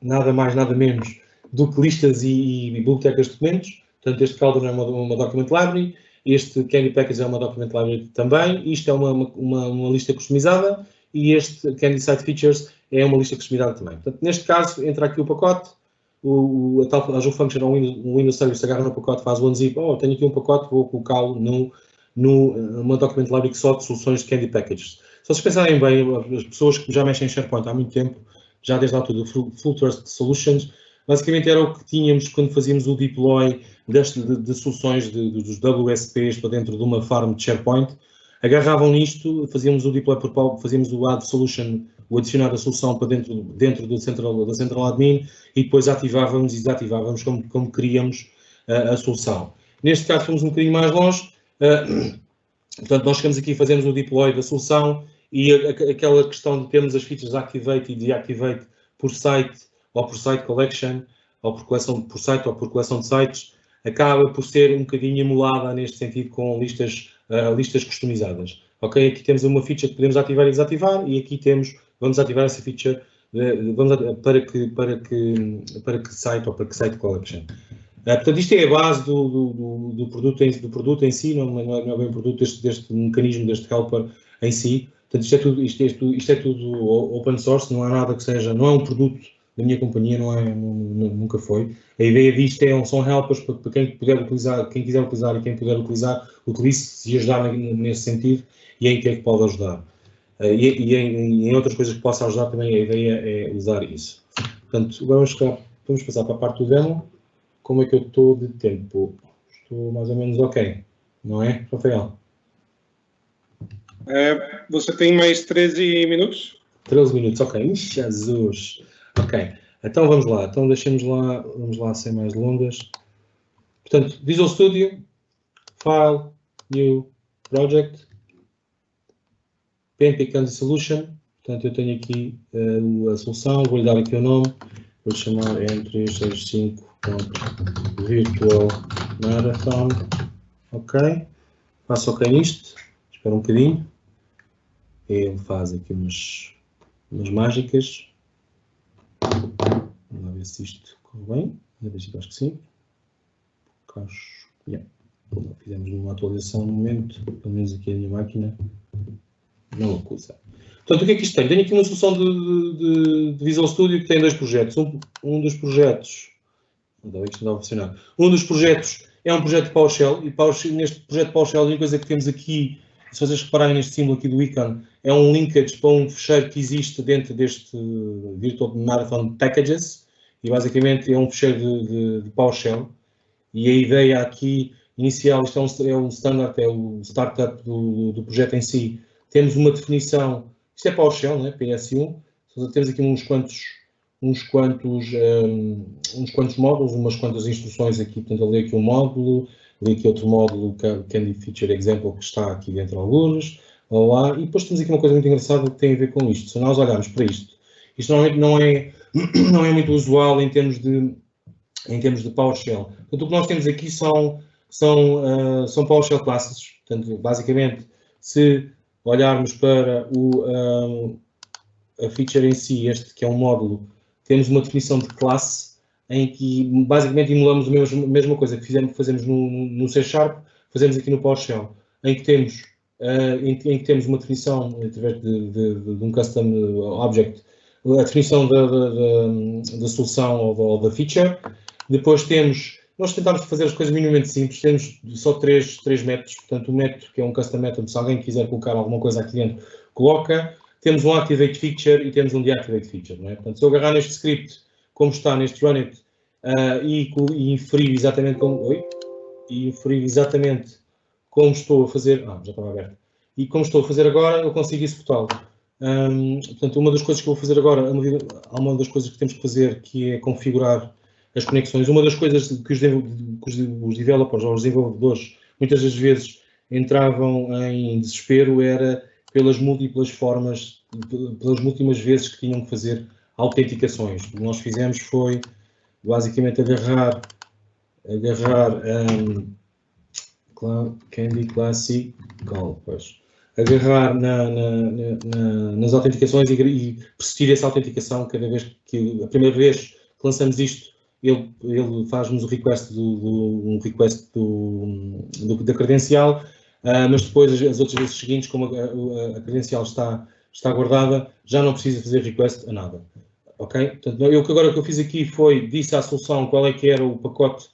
nada mais, nada menos do que listas e bibliotecas de documentos. Portanto, este Cauldron é uma Document Library, este Candy Package é uma Document Library também, isto é uma lista customizada e este Candy Site Features é uma lista customizada também. Portanto, neste caso, entra aqui o pacote, a tal Azure Function, um Windows Service agarra no pacote, faz o unzip, tenho aqui um pacote, vou colocá-lo numa Document Library só de soluções de Candy Packages. Se vocês pensarem bem, as pessoas que já mexem em SharePoint há muito tempo, já desde a altura do Full Trust Solutions, basicamente era o que tínhamos quando fazíamos o deploy de soluções dos WSPs para dentro de uma farm de SharePoint. Agarravam nisto, fazíamos o deploy fazíamos o add solution, o adicionar a solução para dentro da Central Admin e depois ativávamos e desativávamos como queríamos a solução. Neste caso fomos um bocadinho mais longe, portanto nós chegamos aqui e fazemos o deploy da solução e aquela questão de termos as features Activate e Deactivate por site ou por site collection, ou por site ou por coleção de sites, acaba por ser um bocadinho emulada neste sentido com listas customizadas. Ok? Aqui temos uma feature que podemos ativar e desativar e aqui vamos ativar essa feature para que site ou para que site collection. Portanto, isto é a base do produto em si, não é bem o produto deste mecanismo, deste helper em si. Portanto, isto é tudo open source, não há nada que seja, não é um produto da minha companhia, nunca foi. A ideia disto são helpers para quem puder utilizar, quem quiser utilizar e quem puder utilizar, utilize-se e ajudar nesse sentido e em que é que pode ajudar. E em outras coisas que possa ajudar também a ideia é usar isso. Portanto, vamos passar para a parte do demo. Como é que eu estou de tempo? Estou mais ou menos ok, não é, Rafael? Você tem mais 13 minutos? 13 minutos, ok. Jesus! Ok, então vamos lá. Então vamos lá sem mais delongas. Portanto, Visual Studio, File, New, Project, PNP Candy Solution. Portanto, eu tenho aqui a solução, vou-lhe dar aqui o nome, vou chamar M365.Virtual Marathon. Ok, faço ok nisto, espera um bocadinho. Ele faz aqui umas mágicas. Vamos lá ver se isto corre bem. Acho que sim. Acho. Yeah. Fizemos uma atualização no momento. Pelo menos aqui a minha máquina não acusa. Portanto, o que é que isto tem? Tenho aqui uma solução de Visual Studio que tem dois projetos. Um dos projetos. Ainda bem que isto não vai funcionar. Um dos projetos é um projeto de PowerShell. E neste projeto de PowerShell, a única coisa que temos aqui, se vocês repararem neste símbolo aqui do ícone, é um linkage para um fecheiro que existe dentro deste Virtual Marathon Packages e basicamente é um fecheiro de PowerShell e a ideia aqui inicial, isto é um standard, é o startup do projeto em si. Temos uma definição, isto é PowerShell, né? PS1, temos aqui uns quantos módulos, umas quantas instruções aqui, portanto eu li aqui um módulo, li aqui outro módulo, Candy Feature Example, que está aqui dentro de alguns, lá, e depois temos aqui uma coisa muito engraçada que tem a ver com isto. Se nós olharmos para isto normalmente não é muito usual em termos de PowerShell. Portanto, o que nós temos aqui são PowerShell classes. Portanto, basicamente, se olharmos para a feature em si, este que é um módulo, temos uma definição de classe em que basicamente emulamos a mesma coisa que fazemos no C#, fazemos aqui no PowerShell, em que temos uma definição através de um custom object, a definição da solução ou da feature. Depois nós tentámos fazer as coisas minimamente simples, temos só três métodos, portanto, um método que é um custom method, se alguém quiser colocar alguma coisa aqui dentro, coloca. Temos um activate feature e temos um deactivate feature, não é? Portanto, se eu agarrar neste script, como está neste run it, e inferir exatamente como estou a fazer, já estava aberto, e como estou a fazer agora, eu consigo executá-lo. Portanto, uma das coisas que eu vou fazer agora, há uma das coisas que temos que fazer, que é configurar as conexões. Uma das coisas que os developers ou os desenvolvedores muitas das vezes entravam em desespero era pelas múltiplas vezes que tinham que fazer autenticações. O que nós fizemos foi basicamente agarrar Candy Classical, agarrar nas autenticações e persistir essa autenticação cada vez que a primeira vez que lançamos isto, ele faz-nos o request da credencial, mas depois as outras vezes seguintes, como a credencial está guardada, já não precisa fazer request a nada. Ok? Portanto, o que eu fiz aqui foi, disse à solução qual é que era o pacote,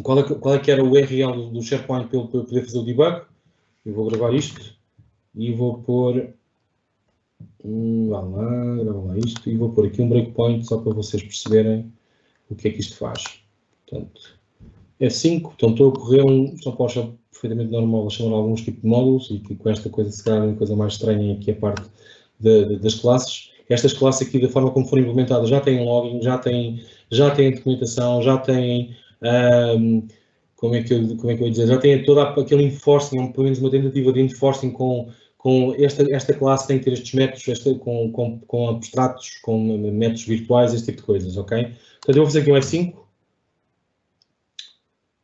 qual é que era o URL do SharePoint para eu poder fazer o debug. Eu vou gravar isto e vou pôr, grava lá isto, e vou pôr aqui um breakpoint só para vocês perceberem o que é que isto faz. Portanto, F5, então estou a correr só PowerShell perfeitamente normal a chamar alguns tipos de módulos e com esta coisa, se calhar, uma coisa mais estranha aqui a parte das classes. Estas classes aqui, da forma como foram implementadas, já têm login, já têm documentação, já têm, como é que eu ia dizer, já têm todo aquele enforcing, pelo menos uma tentativa de enforcing com esta classe tem que ter estes métodos, com abstratos, com métodos virtuais, este tipo de coisas, ok? Portanto, eu vou fazer aqui um F5. Vou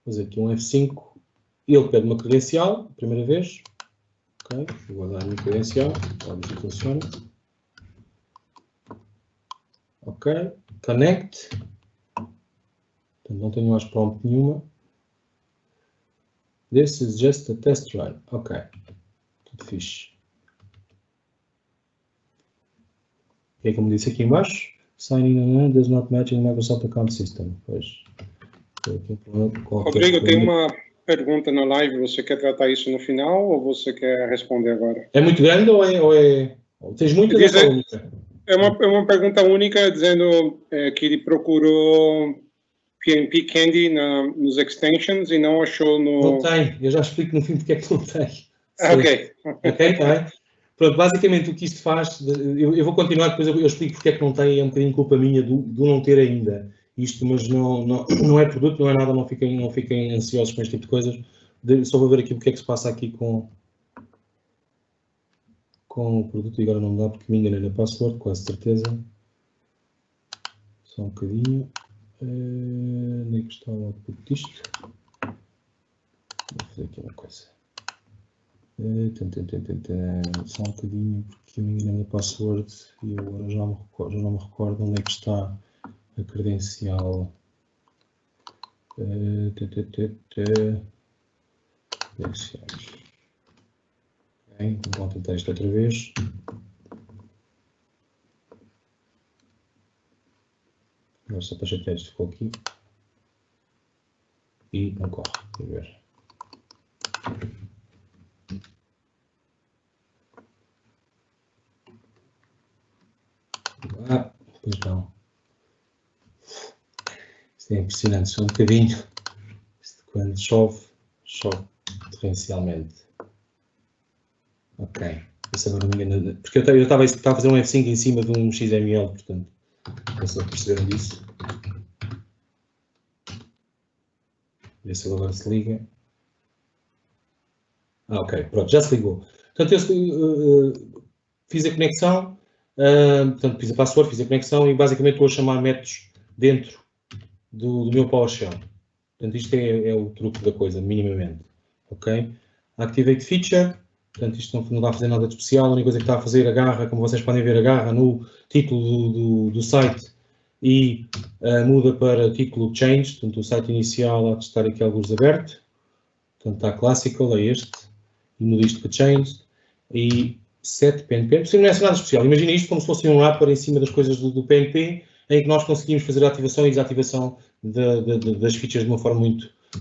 fazer aqui um F5. Ele pede uma credencial, primeira vez. Ok, vou guardar a minha credencial, para ver se funciona. Ok, connect. Portanto, não tenho mais prompt nenhuma. This is just a test run. Ok, tudo fixe. O que é que eu me disse aqui embaixo? Signing in does not match in Microsoft Account System. Pois. Rodrigo, tem uma pergunta na live. Você quer tratar isso no final ou você quer responder agora? É muito grande ou é... Tens muitas ou só única? É uma pergunta única, dizendo que ele procurou PnP Candy nos extensions e não achou no... Não tem, eu já explico no fim porque é que não tem. Ok. Ok, está bem. Pronto, basicamente o que isto faz, eu vou continuar, depois eu explico porque é que não tem, é um bocadinho culpa minha do não ter ainda isto, mas não é produto, não é nada, não fiquem ansiosos com este tipo de coisas. Só vou ver aqui o que é que se passa aqui com o produto, e agora não dá porque me enganei na password, quase certeza. Só um bocadinho. Onde é que está o output disto? Vou fazer aqui uma coisa. Só um bocadinho porque eu me enganei na password e agora já não me recordo onde é que está a credencial. Credenciais. Ok, vou tentar isto outra vez. Agora só para chatear isto ficou aqui. E não corre, vou ver. Pois não. Isto é impressionante, só um bocadinho. Isto quando chove torrencialmente. Ok. Isso agora não me engano. Porque eu estava a fazer um F5 em cima de um XML, portanto. Não sei se perceberam disso. Ver se ele agora se liga. Ok, pronto, já se ligou. Portanto, eu fiz a conexão. Portanto, fiz a password, fiz a conexão e basicamente estou a chamar métodos dentro do meu PowerShell. Portanto, isto é o truque da coisa, minimamente. Ok? Activate feature. Portanto, isto não está a fazer nada de especial, a única coisa que está a fazer agarra, como vocês podem ver, agarra no título do site e muda para título Changed, portanto, o site inicial há de estar aqui alguns aberto, portanto, está Classical, é este, e muda isto para Changed, e set PNP, não é nada especial, imagina isto como se fosse um wrapper em cima das coisas do PNP, em que nós conseguimos fazer a ativação e desativação das features de uma forma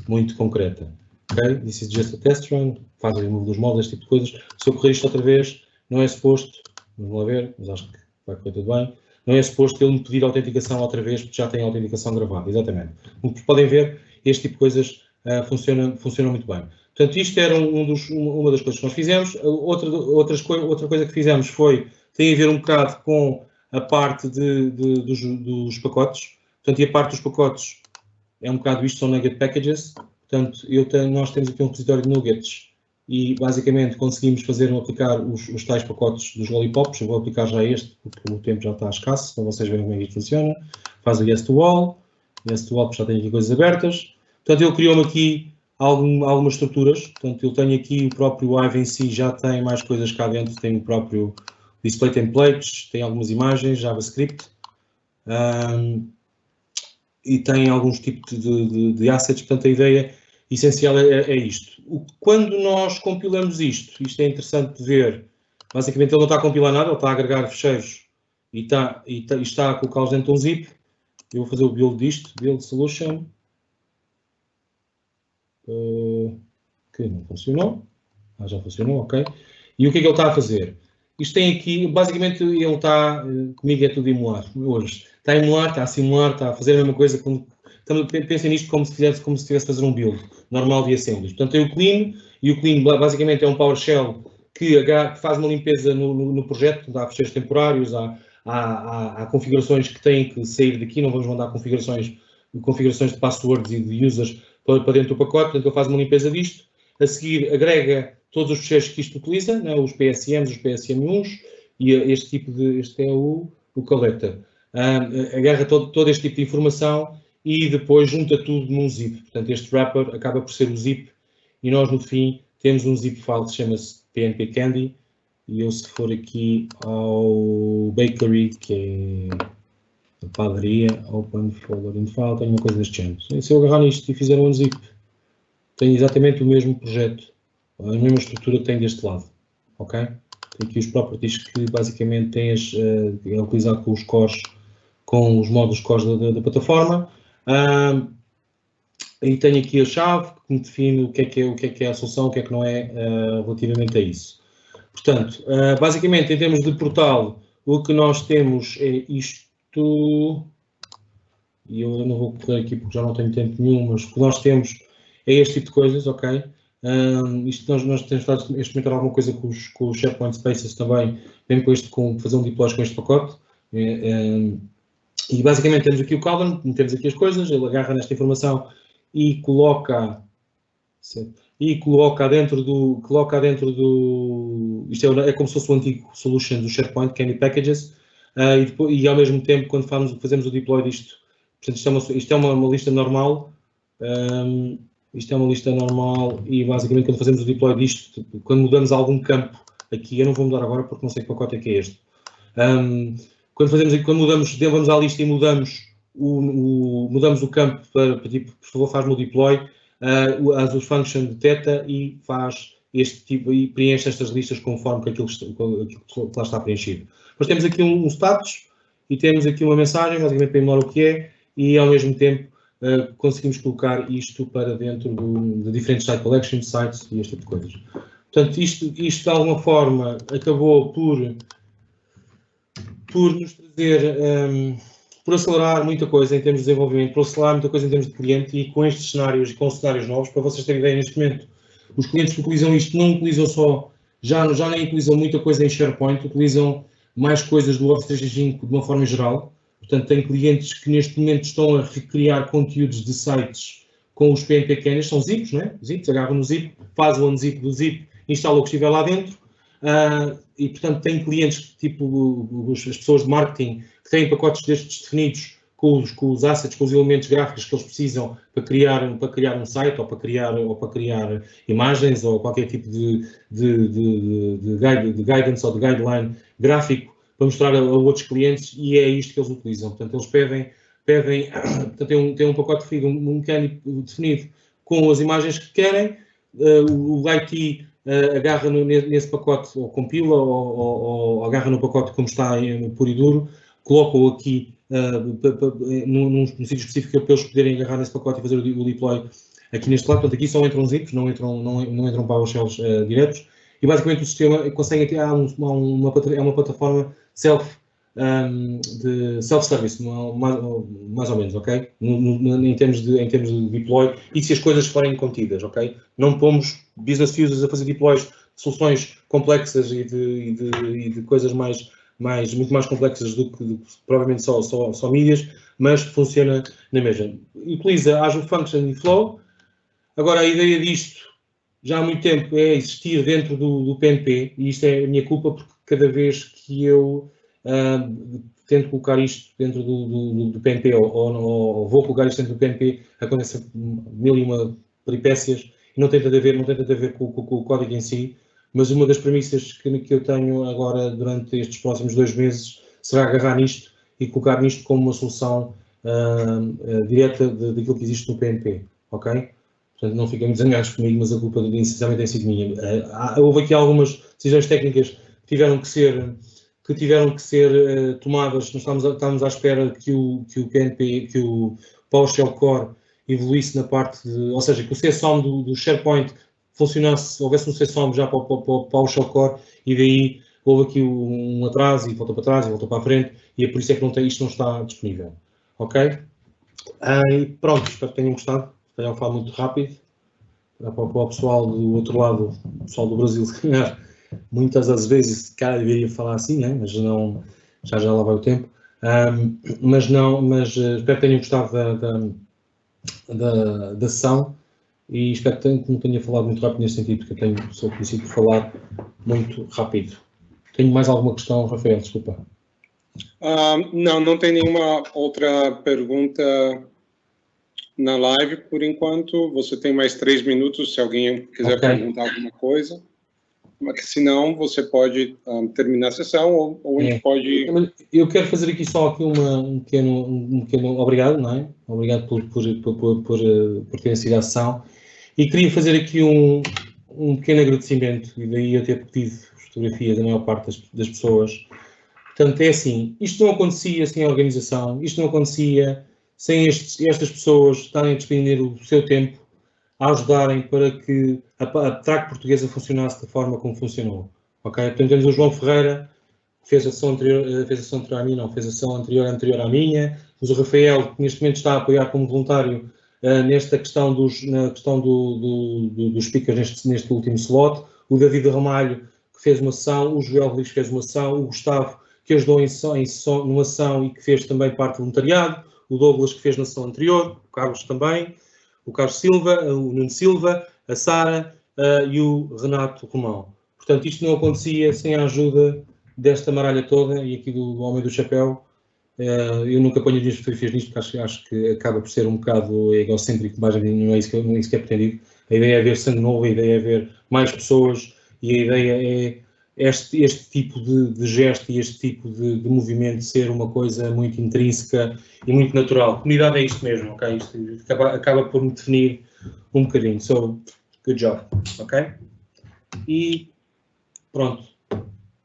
muito concreta. Ok? This is just a test run, faz o remove dos módulos, este tipo de coisas. Se eu correr isto outra vez, não é suposto, vamos lá ver, mas acho que vai correr tudo bem, não é suposto ele me pedir autenticação outra vez, porque já tem a autenticação gravada, exatamente. Como podem ver, este tipo de coisas funciona muito bem. Portanto, isto era uma das coisas que nós fizemos. Outra coisa que fizemos tem a ver um bocado com a parte dos pacotes. Portanto, e a parte dos pacotes é um bocado isto, são NuGet Packages. Portanto, nós temos aqui um repositório de nuggets e, basicamente, conseguimos aplicar os tais pacotes dos lollipops. Eu vou aplicar já este, porque o tempo já está escasso, para vocês verem como é que isto funciona. Faz o yes to all, porque já tem aqui coisas abertas. Portanto, ele criou-me aqui algumas estruturas. Portanto, eu tenho aqui o próprio Hive em si, já tem mais coisas cá dentro, tem o próprio display templates, tem algumas imagens, JavaScript, e tem alguns tipos de assets. Portanto, a ideia essencial é isto. Quando nós compilamos isto é interessante de ver, basicamente ele não está a compilar nada, ele está a agregar fecheiros e está a colocá-los dentro de um zip. Eu vou fazer o build disto, build solution, que não funcionou, já funcionou, ok. E o que é que ele está a fazer? Isto tem aqui, basicamente ele está, comigo é tudo emular, hoje, está a emular, está a simular, está a fazer a mesma coisa, pensem nisto como se estivesse a fazer um build normal de assembly. Portanto, tem o clean, e o clean basicamente é um PowerShell que faz uma limpeza no projeto, há fecheiros temporários, há configurações que têm que sair daqui, não vamos mandar configurações de passwords e de users para dentro do pacote, portanto ele faz uma limpeza disto, a seguir agrega todos os fecheiros que isto utiliza, né, os PSMs, os PSM1s, e este é o collector. Agarra todo este tipo de informação e depois junta tudo num zip. Portanto, este wrapper acaba por ser o zip e nós, no fim, temos um zip file que chama-se PNP Candy, e eu, se for aqui ao bakery, que é a padaria, open folder in file, tenho uma coisa deste género. Se eu agarrar nisto e fizer um unzip, tem exatamente o mesmo projeto, a mesma estrutura que tem deste lado, ok? Tem aqui os properties que basicamente tem é utilizado com os cores, com os módulos cores da plataforma. E tenho aqui a chave que me define o que é a solução, o que é que não é relativamente a isso. Portanto, basicamente, em termos de portal, o que nós temos é isto, e eu não vou correr aqui porque já não tenho tempo nenhum, mas o que nós temos é este tipo de coisas, ok? Isto nós temos estado a experimentar alguma coisa com os SharePoint Spaces também, mesmo com fazer um deploy com este pacote. E basicamente temos aqui o Calvin, metemos aqui as coisas, ele agarra nesta informação e coloca dentro do isto é como se fosse o antigo solution do SharePoint, Candy Packages, e ao mesmo tempo, quando fazemos o deploy disto, portanto, isto é uma lista normal, isto é uma lista normal, e basicamente quando fazemos o deploy disto, quando mudamos algum campo aqui, eu não vou mudar agora porque não sei que pacote é que é este. Quando mudamos, vamos à lista e mudamos o campo para pedir, por favor, faz-me o deploy, o function detecta e faz este tipo, e preenche estas listas conforme aquilo que lá está preenchido. Depois temos aqui um status e temos aqui uma mensagem, basicamente para emular o que é, e ao mesmo tempo conseguimos colocar isto para dentro de diferentes site collections, sites e este tipo de coisas. Portanto, isto de alguma forma acabou por nos trazer, por acelerar muita coisa em termos de desenvolvimento, por acelerar muita coisa em termos de cliente, e com estes cenários e com cenários novos, para vocês terem ideia, neste momento, os clientes que utilizam isto não utilizam só, já nem utilizam muita coisa em SharePoint, utilizam mais coisas do Office 365 de uma forma geral. Portanto, tem clientes que neste momento estão a recriar conteúdos de sites com os PNP Candy, são zips, não é? Zips, agarram no zip, faz o unzip do zip, instala o que estiver lá dentro, e portanto tem clientes, tipo as pessoas de marketing, que têm pacotes destes definidos com os assets, com os elementos gráficos que eles precisam para criar um site ou para criar imagens ou qualquer tipo de guidance ou de guideline gráfico para mostrar a outros clientes, e é isto que eles utilizam. Portanto, eles portanto, tem um pacote definido, um mecânico definido com as imagens que querem, o IT agarra nesse pacote, ou compila, ou agarra no pacote como está puro e duro, coloca-o aqui num sítio específico para eles poderem agarrar nesse pacote e fazer o deploy aqui neste lado. Portanto, aqui só entram zips, não entram PowerShells diretos, e basicamente o sistema consegue ter uma plataforma de self-service, mais ou menos, ok? Em termos de deploy, e se as coisas forem contidas, ok? Não pomos business users a fazer deploys de soluções complexas e de coisas muito mais complexas do que provavelmente só mídias, mas funciona na mesma. Utiliza Azure Function e Flow. Agora, a ideia disto, já há muito tempo, é existir dentro do PNP, e isto é a minha culpa, porque cada vez que eu tento colocar isto dentro do PNP, ou vou colocar isto dentro do PNP, acontece mil e uma peripécias, e não tem tanto a ver com o código em si, mas uma das premissas que eu tenho agora durante estes próximos 2 meses será agarrar nisto e colocar nisto como uma solução direta daquilo que existe no PNP, ok? Portanto, não fiquem zangados comigo, mas a culpa essencialmente tem sido minha. Houve aqui algumas decisões técnicas que tiveram que ser tomadas. Nós estávamos à espera que o PNP, que o PowerShell Core evoluísse na parte ou seja, que o CSOM do SharePoint funcionasse, houvesse um CSOM já para o PowerShell Core, e daí houve aqui um atraso, e voltou para trás, e voltou para a frente, e é por isso é que isto não está disponível. Ok? E pronto, espero que tenham gostado. Tenham falado muito rápido. Para o pessoal do outro lado, o pessoal do Brasil, se calhar, muitas das vezes, cara, deveria falar assim, né? Mas não, já lá vai o tempo. Mas espero que tenham gostado da sessão, e espero que não tenha falado muito rápido nesse sentido, porque eu sou conhecido por falar muito rápido. Tenho mais alguma questão, Rafael? Desculpa. Não tem nenhuma outra pergunta na live, por enquanto. Você tem mais 3 minutos, se alguém quiser perguntar alguma coisa. Mas, se não, você pode terminar a sessão, ou a gente pode... Eu quero fazer aqui só um pequeno obrigado, não é? Obrigado por terem sido à sessão. E queria fazer aqui um pequeno agradecimento, e daí eu ter pedido fotografia da maior parte das pessoas. Portanto, é assim, isto não acontecia sem a organização, isto não acontecia sem estas pessoas estarem a despender o seu tempo a ajudarem para que a Track Portuguesa funcionasse da forma como funcionou. Ok? Portanto, temos o João Ferreira, que fez a sessão anterior a mim, fez a sessão anterior à minha. Temos o Rafael, que neste momento está a apoiar como voluntário nesta questão dos speakers neste último slot. O David Ramalho, que fez uma sessão. O Joel Rodrigues, que fez uma sessão. O Gustavo, que ajudou numa sessão e que fez também parte do voluntariado. O Douglas, que fez na sessão anterior. O Carlos também. O Carlos Silva, o Nuno Silva, a Sara e o Renato Romão. Portanto, isto não acontecia sem a ajuda desta maralha toda, e aqui do Homem do Chapéu. Eu nunca ponho as minhas fotografias nisto, porque acho que acaba por ser um bocado egocêntrico, mas não é isso que é pretendido. A ideia é ver sangue novo, a ideia é ver mais pessoas, e a ideia é este tipo de gesto e este tipo de movimento ser uma coisa muito intrínseca e muito natural. Comunidade é isto mesmo, ok? Isto acaba por me definir um bocadinho. So, good job, ok? E pronto.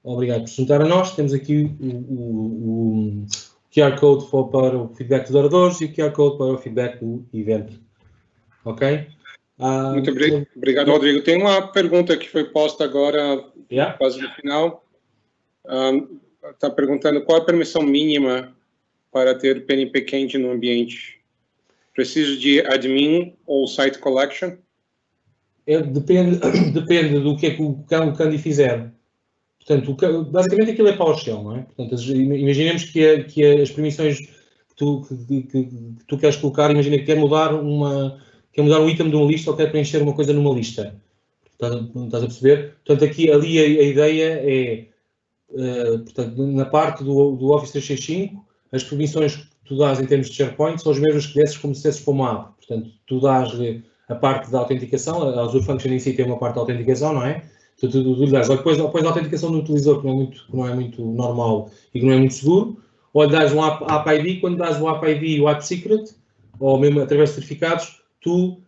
Obrigado por se juntar a nós. Temos aqui o QR Code para o feedback dos oradores e o QR Code para o feedback do evento. Ok? Muito obrigado, Rodrigo. Tem uma pergunta que foi posta agora, quase no final. Está perguntando qual a permissão mínima para ter PNP quente no ambiente. Preciso de admin ou site collection? Depende do que é que o Candy fizer. Portanto, basicamente aquilo é PowerShell, não é? Portanto, imaginemos que as permissões que tu queres colocar, imagina que quer mudar um item de uma lista ou quer preencher uma coisa numa lista. Estás a perceber? Portanto, ali a ideia é, portanto, na parte do Office 365, as permissões que tu dás em termos de SharePoint são os mesmos que desses como se desses para uma app. Portanto, tu dás-lhe a parte da autenticação, a Azure Function em si tem uma parte de autenticação, não é? Tu lhe dás, ou depois a autenticação do utilizador, que não é muito normal e que não é muito seguro, ou lhe dás um App ID, quando dás o App ID e o App Secret, ou mesmo através de certificados, tu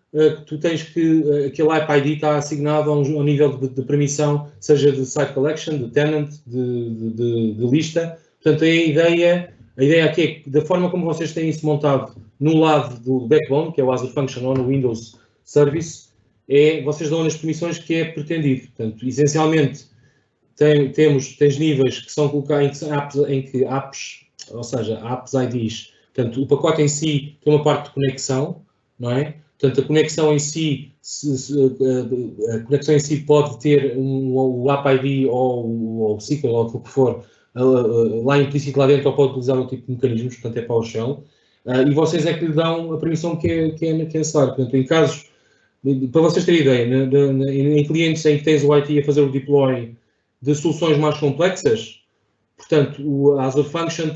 tens que aquele App ID está assignado a um nível de permissão, seja de Site Collection, de Tenant, de lista. Portanto, a ideia aqui é que, da forma como vocês têm isso montado no lado do backbone, que é o Azure Function ou no Windows Service, vocês dão as permissões que é pretendido. Portanto, essencialmente, tens níveis que são colocados em que apps, ou seja, apps IDs. Portanto, o pacote em si tem uma parte de conexão, não é? Portanto, a conexão em si pode ter o App ID ou o SQL ou o que for lá implícito lá dentro, ou pode utilizar outro tipo de mecanismos, portanto é PowerShell. E vocês é que lhe dão a permissão que é necessário. Portanto, em casos, para vocês terem ideia, em clientes em que tens o IT a fazer o deploy de soluções mais complexas, portanto, a Azure Function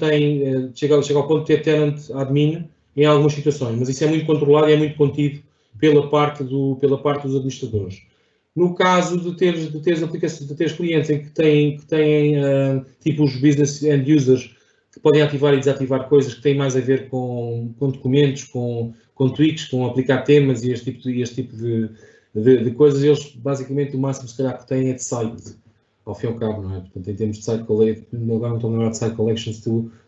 chega ao ponto de ter tenant admin em algumas situações, mas isso é muito controlado e é muito contido pela parte dos administradores. No caso de teres clientes em que têm tipo os business end users, que podem ativar e desativar coisas que têm mais a ver com documentos, com tweaks, com aplicar temas e este tipo de coisas, eles basicamente o máximo se calhar que têm é de site, ao fim e ao cabo, não é? Portanto, em termos de site collection, agora não estou a lembrar de site collections,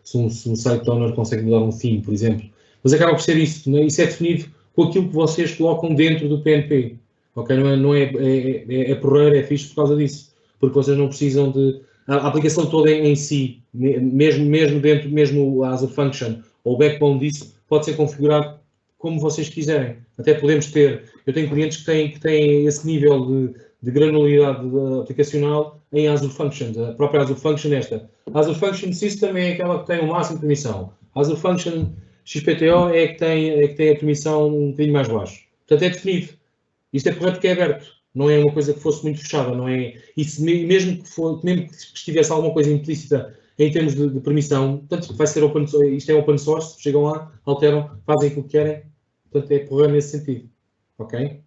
se um site owner consegue mudar um theme, por exemplo. Mas acaba por ser isso, não é? Isso é definido com aquilo que vocês colocam dentro do PNP. Ok? Não é porreiro, é fixe por causa disso. Porque vocês não precisam de... A aplicação toda em si, mesmo dentro, mesmo a Azure Function, ou o backbone disso, pode ser configurado como vocês quiserem. Até podemos ter... Eu tenho clientes que têm esse nível de granularidade aplicacional em Azure Functions. A própria Azure Function A Azure Function System é aquela que tem o máximo de permissão. A Azure Function XPTO é que tem a permissão um bocadinho mais baixo. Portanto, é definido. Isto é correto porque é aberto. Não é uma coisa que fosse muito fechada. Não é, mesmo que estivesse alguma coisa implícita em termos de permissão, portanto, vai ser isto é open source, chegam lá, alteram, fazem aquilo que querem. Portanto, é correto nesse sentido. Ok?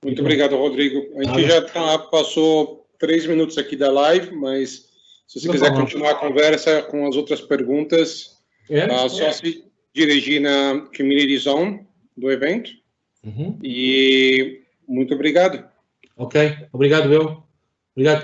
Muito obrigado, Rodrigo. A gente já passou 3 minutos aqui da live, mas se você quiser continuar a conversa com as outras perguntas, só se dirigir na Community Zone do evento. E muito obrigado. Ok, obrigado, eu. Obrigado.